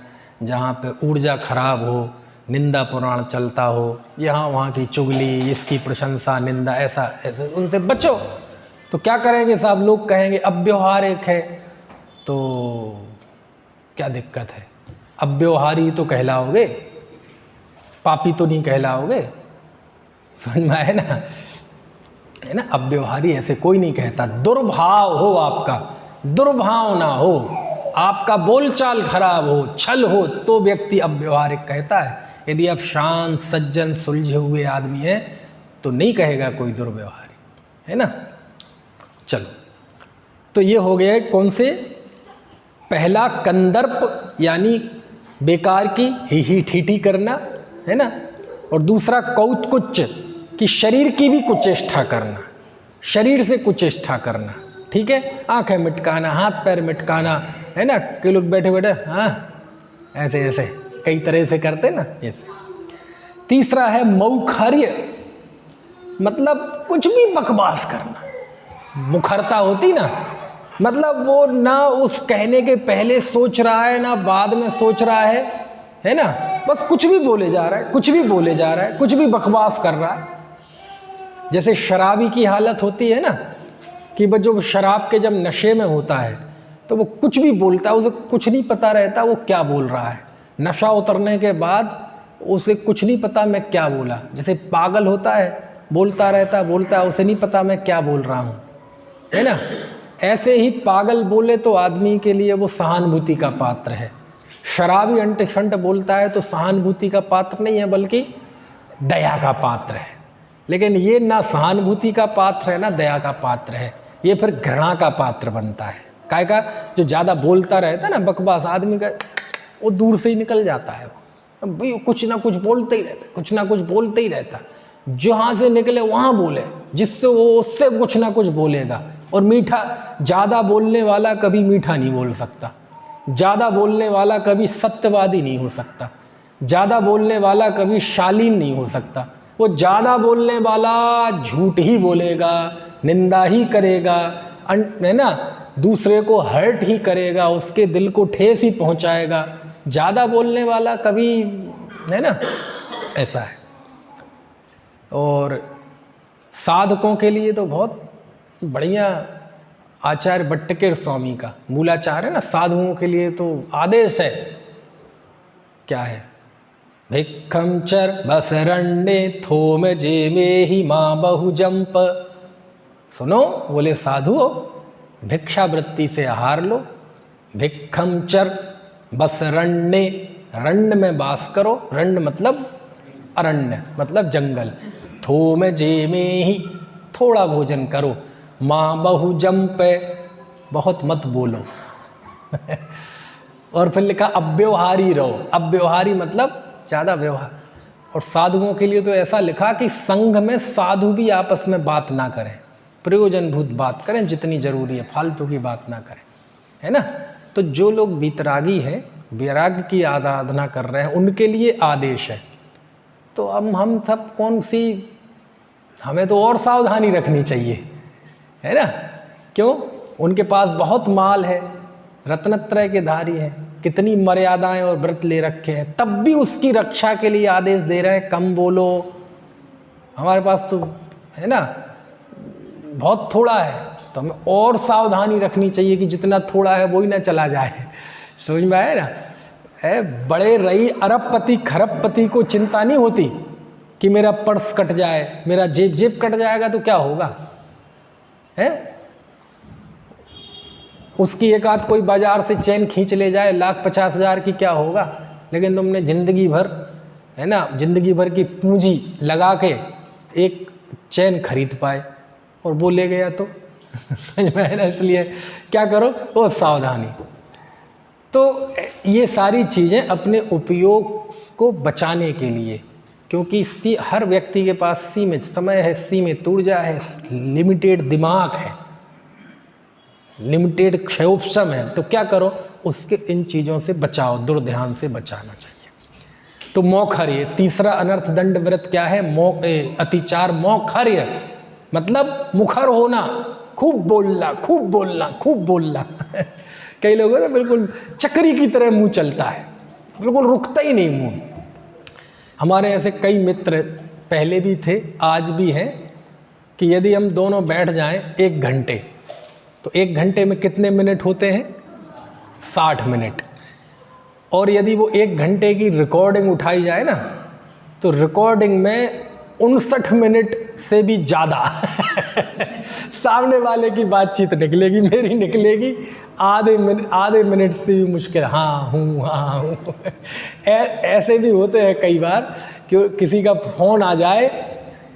जहाँ पे ऊर्जा खराब हो, निंदा पुराण चलता हो, यहाँ वहाँ की चुगली, इसकी प्रशंसा निंदा, ऐसे उनसे बचो। तो क्या करेंगे साहब, लोग कहेंगे अब व्यवहारिक है, तो क्या दिक्कत है? अब व्यवहारी तो कहलाओगे, पापी तो नहीं कहलाओगे। समझ में आए ना? है ना? अब व्यवहारी ऐसे कोई नहीं कहता। दुर्भाव हो आपका, दुर्भाव ना हो, आपका बोलचाल खराब हो, छल हो, तो व्यक्ति अब व्यवहारिक कहता है। यदि आप शांत सज्जन सुलझे हुए आदमी हैं तो नहीं कहेगा कोई दुर्व्यवहारी, है ना? चलो, तो ये हो गया कौन से? पहला कंदर्प यानी बेकार की ही ठीठी करना, है ना? और दूसरा कौतकुच्च कि शरीर की भी कुचेष्टा करना, शरीर से कुचेष्टा करना, ठीक है? आंखें मिटकाना, हाथ पैर मिटकाना, है ना? कि लोग बैठे बैठे हाँ ऐसे कई तरह से करते ना, ऐसे। तीसरा है मौखर्य, मतलब कुछ भी बकवास करना, मुखरता होती ना, मतलब वो ना उस कहने के पहले सोच रहा है ना बाद में सोच रहा है ना? बस कुछ भी बोले जा रहा है, कुछ भी बोले जा रहा है, कुछ भी बकवास कर रहा है। जैसे शराबी की हालत होती है ना, कि वो जो शराब के जब नशे में होता है तो वो कुछ भी बोलता है, उसे कुछ नहीं पता रहता वो क्या बोल रहा है। नशा उतरने के बाद उसे कुछ नहीं पता मैं क्या बोला। जैसे पागल होता है, बोलता रहता है, उसे नहीं पता मैं क्या बोल रहा हूँ, है ना? ऐसे ही पागल बोले तो आदमी के लिए वो सहानुभूति का पात्र है। शराबी अंट शंट बोलता है तो सहानुभूति का पात्र नहीं है, बल्कि दया का पात्र है। लेकिन ये ना सहानुभूति का पात्र है ना दया का पात्र है, ये फिर घृणा का पात्र बनता है। काय का जो ज़्यादा बोलता रहता है ना बकवास आदमी का, वो दूर से ही निकल जाता है। भाई कुछ ना कुछ बोलते ही रहता, कुछ ना कुछ बोलते ही रहता, जहाँ से निकले वहाँ बोले, जिससे वो उससे कुछ ना कुछ बोलेगा। और मीठा, ज़्यादा बोलने वाला कभी मीठा नहीं बोल सकता, ज़्यादा बोलने वाला कभी सत्यवादी नहीं हो सकता, ज़्यादा बोलने वाला कभी शालीन नहीं हो सकता। वो ज़्यादा बोलने वाला झूठ ही बोलेगा, निंदा ही करेगा, है ना? दूसरे को हर्ट ही करेगा, उसके दिल को ठेस ही पहुंचाएगा। ज़्यादा बोलने वाला कभी, है ना, ऐसा है। और साधकों के लिए तो बहुत बढ़िया आचार्य भट्टकेर स्वामी का मूलाचार है ना, साधुओं के लिए तो आदेश है। क्या है? भिक्खम चर बसरण्डे थोम जे में ही माँ बहु जंप। सुनो, बोले साधुओं, भिक्षावृत्ति से आहार लो। भिक्खम चर बसरण्डे, रण्ड में वास करो, रण्ड मतलब अरण्य मतलब जंगल। थोम जे में ही, थोड़ा भोजन करो। माँ बहु जंप, बहुत मत बोलो। और फिर लिखा अव्यवहारी रहो। अव्यवहारी मतलब ज़्यादा व्यवहार। और साधुओं के लिए तो ऐसा लिखा कि संघ में साधु भी आपस में बात ना करें, प्रयोजनभूत बात करें जितनी ज़रूरी है, फालतू की बात ना करें, है ना। तो जो लोग वीतरागी हैं, वैराग्य की आराधना कर रहे हैं, उनके लिए आदेश है। तो अब हम सब कौन सी, हमें तो और सावधानी रखनी चाहिए, है ना। क्यों? उनके पास बहुत माल है, रत्नत्रय के धारी हैं, कितनी मर्यादाएं और व्रत ले रखे हैं, तब भी उसकी रक्षा के लिए आदेश दे रहे हैं कम बोलो। हमारे पास तो है ना बहुत थोड़ा है, तो हमें और सावधानी रखनी चाहिए कि जितना थोड़ा है वो ही ना चला जाए। समझ में आया ना। बड़े रई अरबपति खरबपति को चिंता नहीं होती कि मेरा पर्स कट जाए, मेरा जेब कट जाएगा तो क्या होगा, है। उसकी एक आध कोई बाजार से चैन खींच ले जाए 1,50,000 की, क्या होगा। लेकिन तुमने जिंदगी भर, है ना, जिंदगी भर की पूंजी लगा के एक चैन खरीद पाए और वो ले गया तो समझ में है ना। इसलिए क्या करो, वो सावधानी। तो ये सारी चीज़ें अपने उपयोग को बचाने के लिए, क्योंकि हर व्यक्ति के पास सीमित समय है, सीमित ऊर्जा है, लिमिटेड दिमाग है, लिमिटेड क्षयोपशम है। तो क्या करो, उसके इन चीज़ों से बचाओ, दुर्ध्यान से बचाना चाहिए। तो मौखर्य, तीसरा अनर्थ दंड व्रत क्या है, अतिचार मौखर्य मतलब मुखर होना, खूब बोलना खूब बोलना खूब बोलना। कई लोगों ने बिल्कुल चक्री की तरह मुंह चलता है, बिल्कुल रुकता ही नहीं मुंह। हमारे ऐसे कई मित्र पहले भी थे, आज भी हैं, कि यदि हम दोनों बैठ जाएं 1 घंटे, तो 1 घंटे में कितने मिनट होते हैं, 60 मिनट। और यदि वो 1 घंटे की रिकॉर्डिंग उठाई जाए ना, तो रिकॉर्डिंग में 59 मिनट से भी ज़्यादा सामने वाले की बातचीत निकलेगी, मेरी निकलेगी आधे मिनट से भी मुश्किल, हाँ हूँ। ऐसे भी होते हैं कई बार कि किसी का फ़ोन आ जाए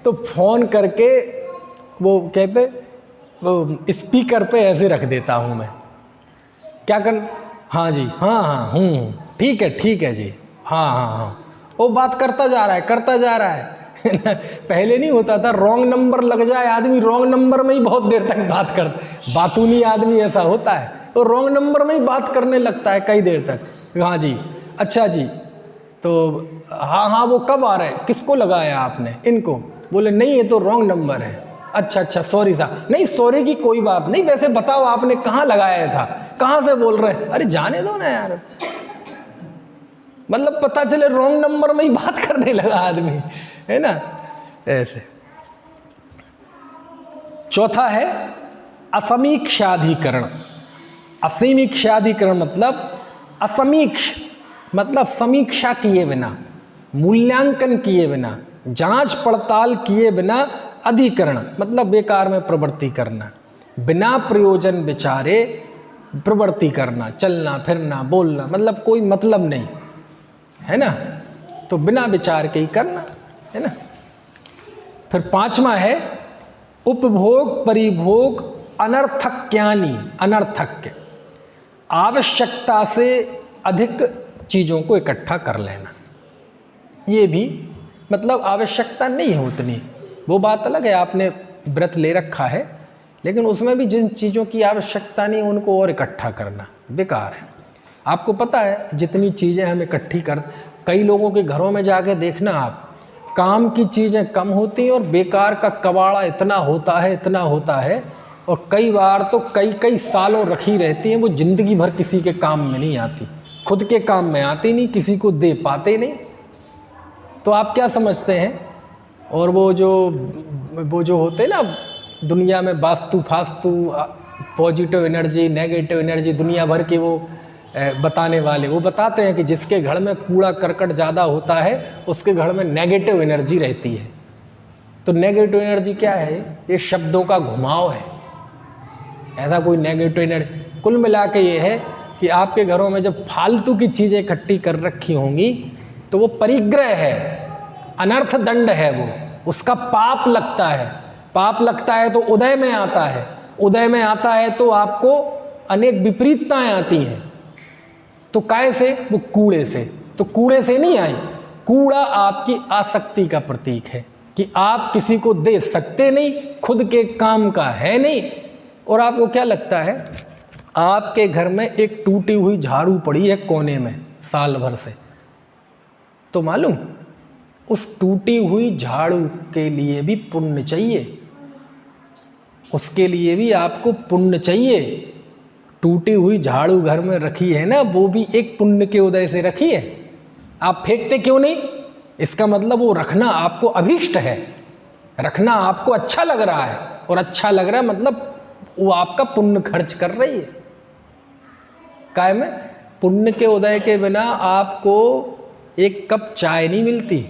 तो फ़ोन करके वो कहते, वो स्पीकर पे ऐसे रख देता हूँ मैं, क्या कर, हाँ जी, हाँ हूँ, ठीक है जी, हाँ। वो बात करता जा रहा है पहले नहीं होता था, रॉन्ग नंबर लग जाए आदमी, रॉन्ग नंबर में ही बहुत देर तक बात करता, बातूनी आदमी ऐसा होता है, तो रॉन्ग नंबर में ही बात करने लगता है कई देर तक। हाँ जी, अच्छा जी, तो हाँ वो कब आ रहे हैं, किसको लगाया आपने, इनको, बोले नहीं ये तो रॉन्ग नंबर है। अच्छा सॉरी साहब, नहीं सॉरी की कोई बात नहीं, वैसे बताओ आपने कहाँ लगाया था, कहाँ से बोल रहे हैं। अरे जाने दो ना यार, मतलब पता चले रॉन्ग नंबर में ही बात करने लगा आदमी, है ना। ऐसे चौथा है असमीक्षाधिकरण। असमीक्षाधिकरण मतलब असमीक्ष मतलब समीक्षा किए बिना, मूल्यांकन किए बिना, जांच पड़ताल किए बिना अधिकरण मतलब बेकार में प्रवृत्ति करना, बिना प्रयोजन विचारे प्रवृत्ति करना, चलना फिरना बोलना, मतलब कोई मतलब नहीं, है ना। तो बिना विचार के ही करना, है ना। फिर 5वां है उपभोग परिभोग अनर्थक्यानि, अनर्थक्य, आवश्यकता से अधिक चीज़ों को इकट्ठा कर लेना। ये भी मतलब आवश्यकता नहीं है उतनी, वो बात अलग है, आपने व्रत ले रखा है, लेकिन उसमें भी जिन चीज़ों की आवश्यकता नहीं उनको और इकट्ठा करना बेकार है। आपको पता है जितनी चीज़ें हम इकट्ठी कर, कई लोगों के घरों में जाके देखना आप, काम की चीज़ें कम होती हैं और बेकार का कबाड़ा इतना होता है, और कई बार तो कई सालों रखी रहती हैं, वो ज़िंदगी भर किसी के काम में नहीं आती, खुद के काम में आती नहीं, किसी को दे पाते नहीं। तो आप क्या समझते हैं, और वो जो होते हैं ना दुनिया में वास्तु फास्तु, पॉजिटिव एनर्जी नेगेटिव एनर्जी, दुनिया भर के वो बताने वाले, वो बताते हैं कि जिसके घर में कूड़ा करकट ज़्यादा होता है उसके घर में नेगेटिव एनर्जी रहती है। तो नेगेटिव एनर्जी क्या है, ये शब्दों का घुमाव है, ऐसा कोई नेगेटिव एनर्जी। कुल मिला के ये है कि आपके घरों में जब फालतू की चीज़ें इकट्ठी कर रखी होंगी तो वो परिग्रह है, अनर्थ दंड है, वो उसका पाप लगता है। पाप लगता है तो उदय में आता है, उदय में आता है तो आपको अनेक विपरीतताएं आती हैं। तो काय से? वो कूड़े से। तो कूड़े से नहीं आई, कूड़ा आपकी आसक्ति का प्रतीक है कि आप किसी को दे सकते नहीं, खुद के काम का है नहीं। और आपको क्या लगता है, आपके घर में एक टूटी हुई झाड़ू पड़ी है कोने में साल भर से, तो मालूम उस टूटी हुई झाड़ू के लिए भी पुण्य चाहिए, उसके लिए भी आपको पुण्य चाहिए। टूटी हुई झाड़ू घर में रखी है ना, वो भी एक पुण्य के उदय से रखी है। आप फेंकते क्यों नहीं? इसका मतलब वो रखना आपको अभीष्ट है, रखना आपको अच्छा लग रहा है, और अच्छा लग रहा है मतलब वो आपका पुण्य खर्च कर रही है। काय में? पुण्य के उदय के बिना आपको एक कप चाय नहीं मिलती,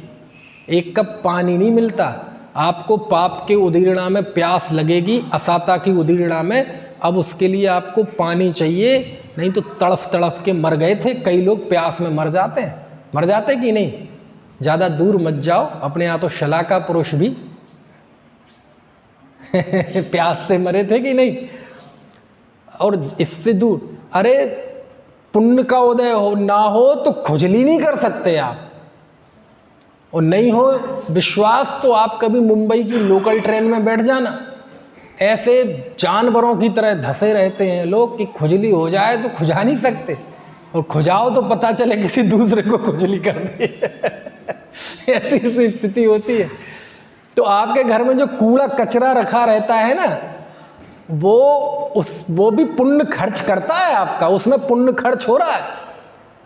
एक कप पानी नहीं मिलता। आपको पाप के उदीरणा में प्यास लगेगी, असाता की उदीरणा में। अब उसके लिए आपको पानी चाहिए, नहीं तो तड़फ तड़फ के मर गए थे कई लोग, प्यास में मर जाते हैं। मर जाते कि नहीं? ज़्यादा दूर मत जाओ, अपने यहाँ तो शलाका पुरुष भी प्यास से मरे थे कि नहीं? और इससे दूर, अरे पुण्य का उदय हो ना हो तो खुजली नहीं कर सकते आप, और नहीं हो विश्वास तो आप कभी मुंबई की लोकल ट्रेन में बैठ जाना। ऐसे जानवरों की तरह धसे रहते हैं लोग कि खुजली हो जाए तो खुजा नहीं सकते, और खुजाओ तो पता चले किसी दूसरे को खुजली कर दे। ऐसी स्थिति होती है। तो आपके घर में जो कूड़ा कचरा रखा रहता है ना, वो भी पुण्य खर्च करता है आपका, उसमें पुण्य खर्च हो रहा है।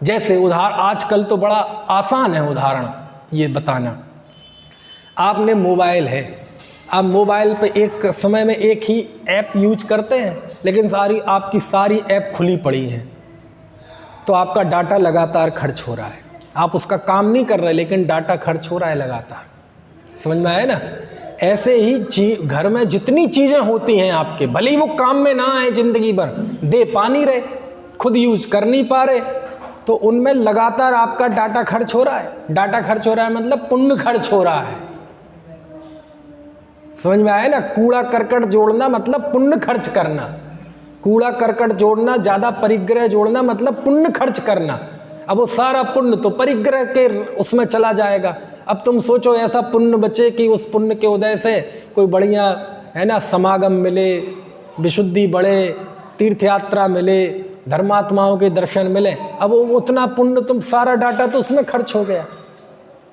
जैसे उदाहरण, आजकल तो बड़ा आसान है उदाहरण ये बताना। आपने मोबाइल है, आप मोबाइल पे एक समय में एक ही ऐप यूज करते हैं, लेकिन आपकी सारी ऐप खुली पड़ी हैं, तो आपका डाटा लगातार खर्च हो रहा है। आप उसका काम नहीं कर रहे, लेकिन डाटा खर्च हो रहा है लगातार। समझ में आया ना? ऐसे ही घर में जितनी चीज़ें होती हैं आपके, भले ही वो काम में ना आए जिंदगी भर, दे पा नहीं रहे, खुद यूज कर नहीं पा रहे, तो उनमें लगातार आपका डाटा खर्च हो रहा है। डाटा खर्च हो रहा है मतलब पुण्य खर्च हो रहा है। समझ में आया ना? कूड़ा करकट जोड़ना मतलब पुण्य खर्च करना। कूड़ा करकट जोड़ना, ज़्यादा परिग्रह जोड़ना मतलब पुण्य खर्च करना। अब वो सारा पुण्य तो परिग्रह के उसमें चला जाएगा। अब तुम सोचो ऐसा पुण्य बचे कि उस पुण्य के उदय से कोई बढ़िया है ना समागम मिले, विशुद्धि बढ़े, तीर्थ यात्रा मिले, धर्मात्माओं के दर्शन मिले। अब वो उतना पुण्य, तुम सारा डाटा तो उसमें खर्च हो गया।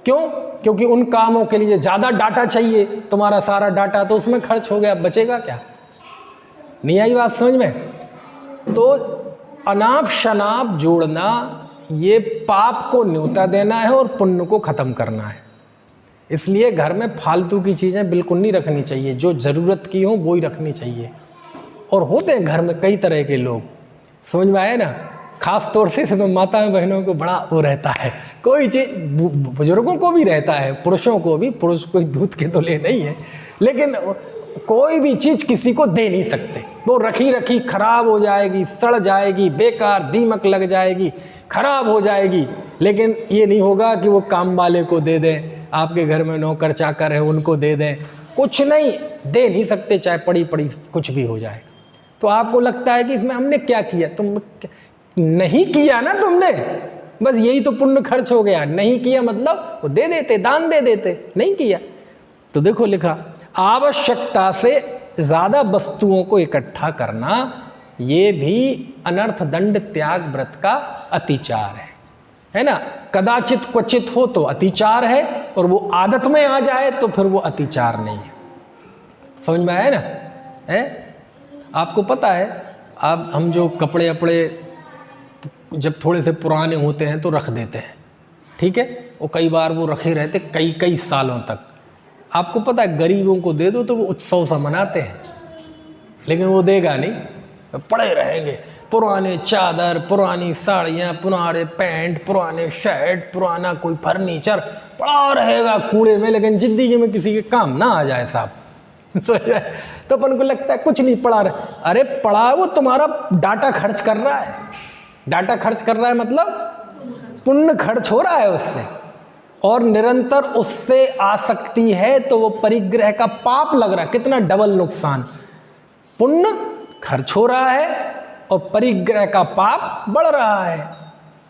क्यों? क्योंकि उन कामों के लिए ज़्यादा डाटा चाहिए, तुम्हारा सारा डाटा तो उसमें खर्च हो गया, बचेगा क्या? नहीं आई बात समझ में? तो अनाप शनाप जोड़ना, ये पाप को न्योता देना है और पुण्य को ख़त्म करना है। इसलिए घर में फालतू की चीज़ें बिल्कुल नहीं रखनी चाहिए, जो ज़रूरत की हो वो ही रखनी चाहिए। और होते हैं घर में कई तरह के लोग, समझ में आए ना? खास तौर से सब माता बहनों को बड़ा वो रहता है, कोई चीज़ बुजुर्गों को भी रहता है, पुरुषों को भी, पुरुष कोई दूध के तो ले नहीं है, लेकिन कोई भी चीज़ किसी को दे नहीं सकते। वो रखी रखी खराब हो जाएगी, सड़ जाएगी, बेकार दीमक लग जाएगी, खराब हो जाएगी। लेकिन ये नहीं होगा कि वो काम वाले को दे दें, आपके घर में नौकर चाकर है उनको दे दें, कुछ नहीं दे नहीं सकते, चाहे पड़ी पड़ी कुछ भी हो जाए। तो आपको लगता है कि इसमें हमने क्या किया? तुम नहीं किया ना तुमने, बस यही तो पुण्य खर्च हो गया। नहीं किया मतलब वो दे देते, दान दे देते, नहीं किया। तो देखो लिखा, आवश्यकता से ज़्यादा वस्तुओं को इकट्ठा करना, ये भी अनर्थ दंड त्याग व्रत का अतिचार है ना? कदाचित क्वचित हो तो अतिचार है, और वो आदत में आ जाए तो फिर वो अतिचार नहीं है। समझ में आया ना? है? आपको पता है, अब हम जो कपड़े अपड़े जब थोड़े से पुराने होते हैं तो रख देते हैं, ठीक है, और कई बार वो रखे रहते कई कई सालों तक। आपको पता है गरीबों को दे दो तो वो उत्सव सा मनाते हैं, लेकिन वो देगा नहीं, पड़े रहेंगे पुराने चादर, पुरानी साड़ियाँ, पुराने पैंट, पुराने शर्ट, पुराना कोई फर्नीचर पड़ा रहेगा कूड़े में, लेकिन ज़िंदगी में किसी के काम ना आ जाए साहब। तो अपन को लगता है कुछ नहीं पड़ा रहे, अरे पड़ा वो तुम्हारा डाटा खर्च कर रहा है। डाटा खर्च कर रहा है मतलब पुण्य खर्च हो रहा है उससे, और निरंतर उससे आसक्ति है तो वो परिग्रह का पाप लग रहा है। कितना डबल नुकसान, पुण्य खर्च हो रहा है और परिग्रह का पाप बढ़ रहा है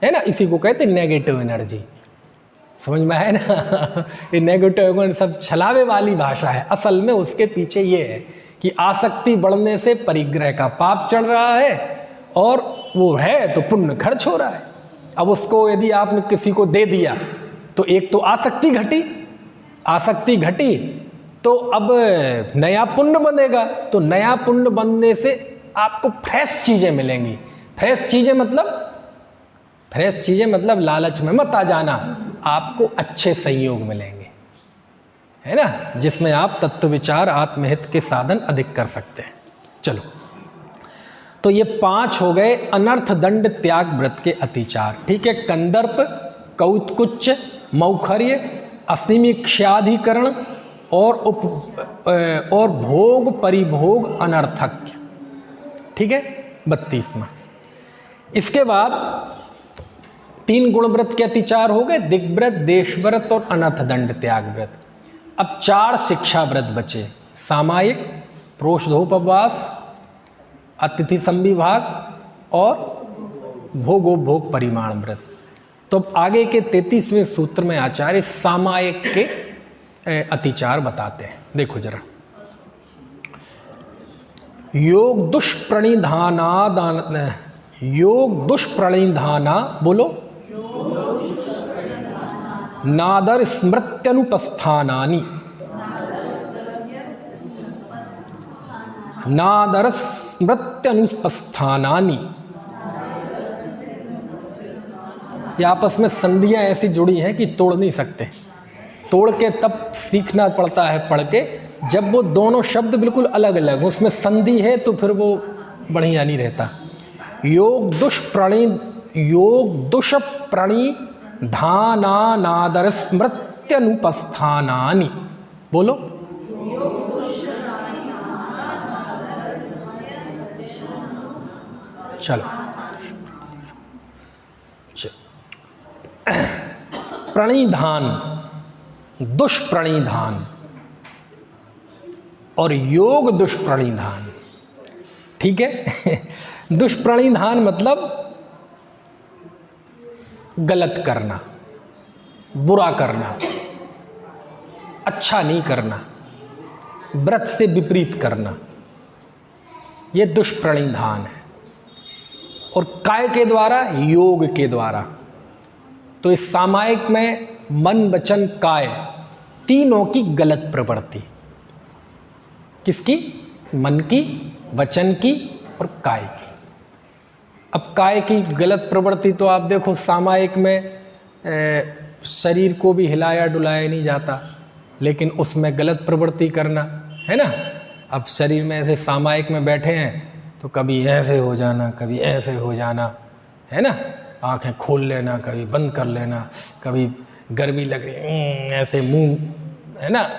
ना। इसी को कहते नेगेटिव एनर्जी। समझ में है ना। ये नेगेटिव एनर्जी सब छलावे वाली भाषा है। असल में उसके पीछे ये है कि आसक्ति बढ़ने से परिग्रह का पाप चढ़ रहा है और वो है तो पुण्य खर्च हो रहा है। अब उसको यदि आपने किसी को दे दिया तो एक तो आसक्ति घटी तो अब नया पुण्य बनेगा, तो नया पुण्य बनने से आपको फ्रेश चीज़ें मिलेंगी। फ्रेश चीज़ें मतलब लालच में मत आ जाना, आपको अच्छे संयोग मिलेंगे, है ना, जिसमें आप तत्व विचार आत्महित के साधन अधिक कर सकते हैं। चलो, तो ये 5 हो गए अनर्थ दंड त्याग व्रत के अतिचार। ठीक है, कंदर्प, कौतकुच्च, मौखर्य, असीमिक्षाधिकरण और भोग परिभोग अनर्थक्य। ठीक है, 32वां। इसके बाद 3 गुण व्रत के अतिचार हो गए, दिग्व्रत, देशव्रत और अनर्थ दंड त्याग व्रत। अब 4 शिक्षा व्रत बचे, सामायिक, प्रोषधोपवास, अतिथि संविभाग और भोगोपभोग परिमाण व्रत। तो अब आगे के 33वें सूत्र में आचार्य सामायिक के अतिचार बताते हैं। देखो जरा, योग दुष्प्रणिधाना बोलो, नादर स्मृत्यनुपस्थानानि, नादर स्मृत्यनुपस्थानानि। ये आपस में संधियां ऐसी जुड़ी हैं कि तोड़ नहीं सकते। तोड़ के तब सीखना पड़ता है पढ़ के, जब वो दोनों शब्द बिल्कुल अलग अलग, उसमें संधि है तो फिर वो बढ़िया नहीं रहता। योग दुष्प्रणिधाना नादर स्मृत्यनुपस्थानानि। बोलो, चलो, प्रणिधान, दुष्प्रणिधान और योग दुष्प्रणिधान। ठीक है। दुष्प्रणिधान मतलब गलत करना, बुरा करना, अच्छा नहीं करना, व्रत से विपरीत करना, ये दुष्प्रणिधान है। और काय के द्वारा, योग के द्वारा। तो इस सामायिक में मन वचन काय तीनों की गलत प्रवृत्ति। किसकी? मन की, वचन की और काय की। अब काय की गलत प्रवृत्ति तो आप देखो, सामायिक में शरीर को भी हिलाया डुलाया नहीं जाता, लेकिन उसमें गलत प्रवृत्ति करना, है ना। अब शरीर में ऐसे सामायिक में बैठे हैं तो कभी ऐसे हो जाना, कभी ऐसे हो जाना, है ना, आंखें खोल लेना, कभी बंद कर लेना, कभी गर्मी लग रही ऐसे मुंह, है ना,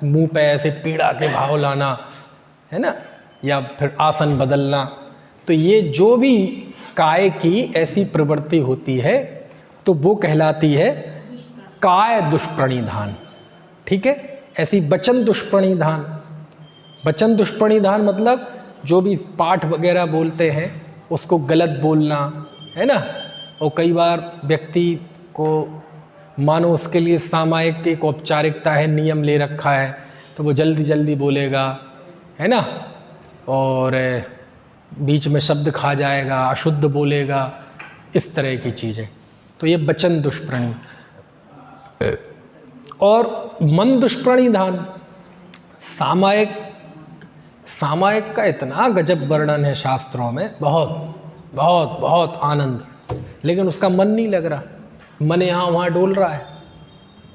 मुंह पे ऐसे पीड़ा के भाव लाना, है ना, या फिर आसन बदलना। तो ये जो भी काय की ऐसी प्रवृत्ति होती है तो वो कहलाती है काय दुष्प्रणिधान। ठीक है। ऐसी वचन दुष्प्रणिधान। वचन दुष्प्रणिधान मतलब जो भी पाठ वगैरह बोलते हैं उसको गलत बोलना, है ना। और कई बार व्यक्ति को मानो उसके लिए सामायिक एक औपचारिकता है, नियम ले रखा है, तो वो जल्दी जल्दी बोलेगा, है ना, और बीच में शब्द खा जाएगा, अशुद्ध बोलेगा, इस तरह की चीज़ें। तो ये वचन दुष्प्रणि। और मन दुष्प्रणिधान। सामायिक का इतना गजब वर्णन है शास्त्रों में, बहुत बहुत बहुत आनंद, लेकिन उसका मन नहीं लग रहा, मन यहाँ वहाँ डोल रहा है,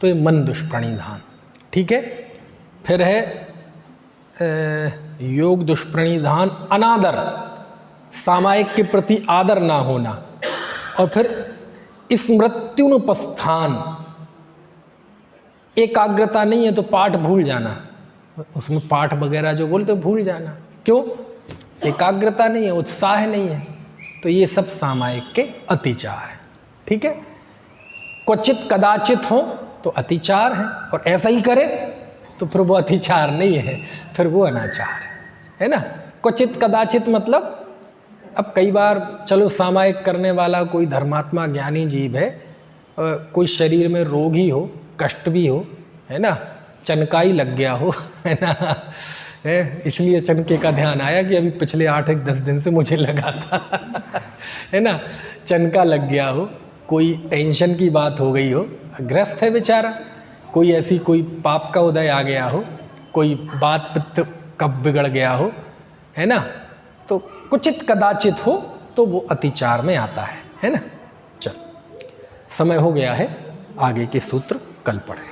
तो ये मन दुष्प्रणिधान। ठीक है। फिर है योग दुष्प्रणिधान अनादर, सामायिक के प्रति आदर ना होना। और फिर स्मृत्युनुपस्थान, एकाग्रता नहीं है तो पाठ भूल जाना, उसमें पाठ वगैरह जो बोलते भूल जाना। क्यों? एकाग्रता नहीं है, उत्साह नहीं है। तो ये सब सामायिक के अतिचार है। ठीक है। क्वचित कदाचित हो तो अतिचार है, और ऐसा ही करे तो फिर वो अतिचार नहीं है, फिर वो अनाचार है ना। क्वचित कदाचित मतलब अब कई बार चलो सामायिक करने वाला कोई धर्मात्मा ज्ञानी जीव है, कोई शरीर में रोग ही हो, कष्ट भी हो, है ना, चनकाई लग गया हो, है ना, है, इसलिए चनके का ध्यान आया कि अभी पिछले 8-10 दिन से मुझे लगा था है ना, चनका लग गया हो, कोई टेंशन की बात हो गई हो, ग्रस्त है बेचारा, कोई ऐसी कोई पाप का उदय आ गया हो, कोई बात पित्त कब बिगड़ गया हो, है ना, तो कुचित कदाचित हो तो वो अतिचार में आता है ना। चल, समय हो गया है, आगे के सूत्र कल पढ़ें।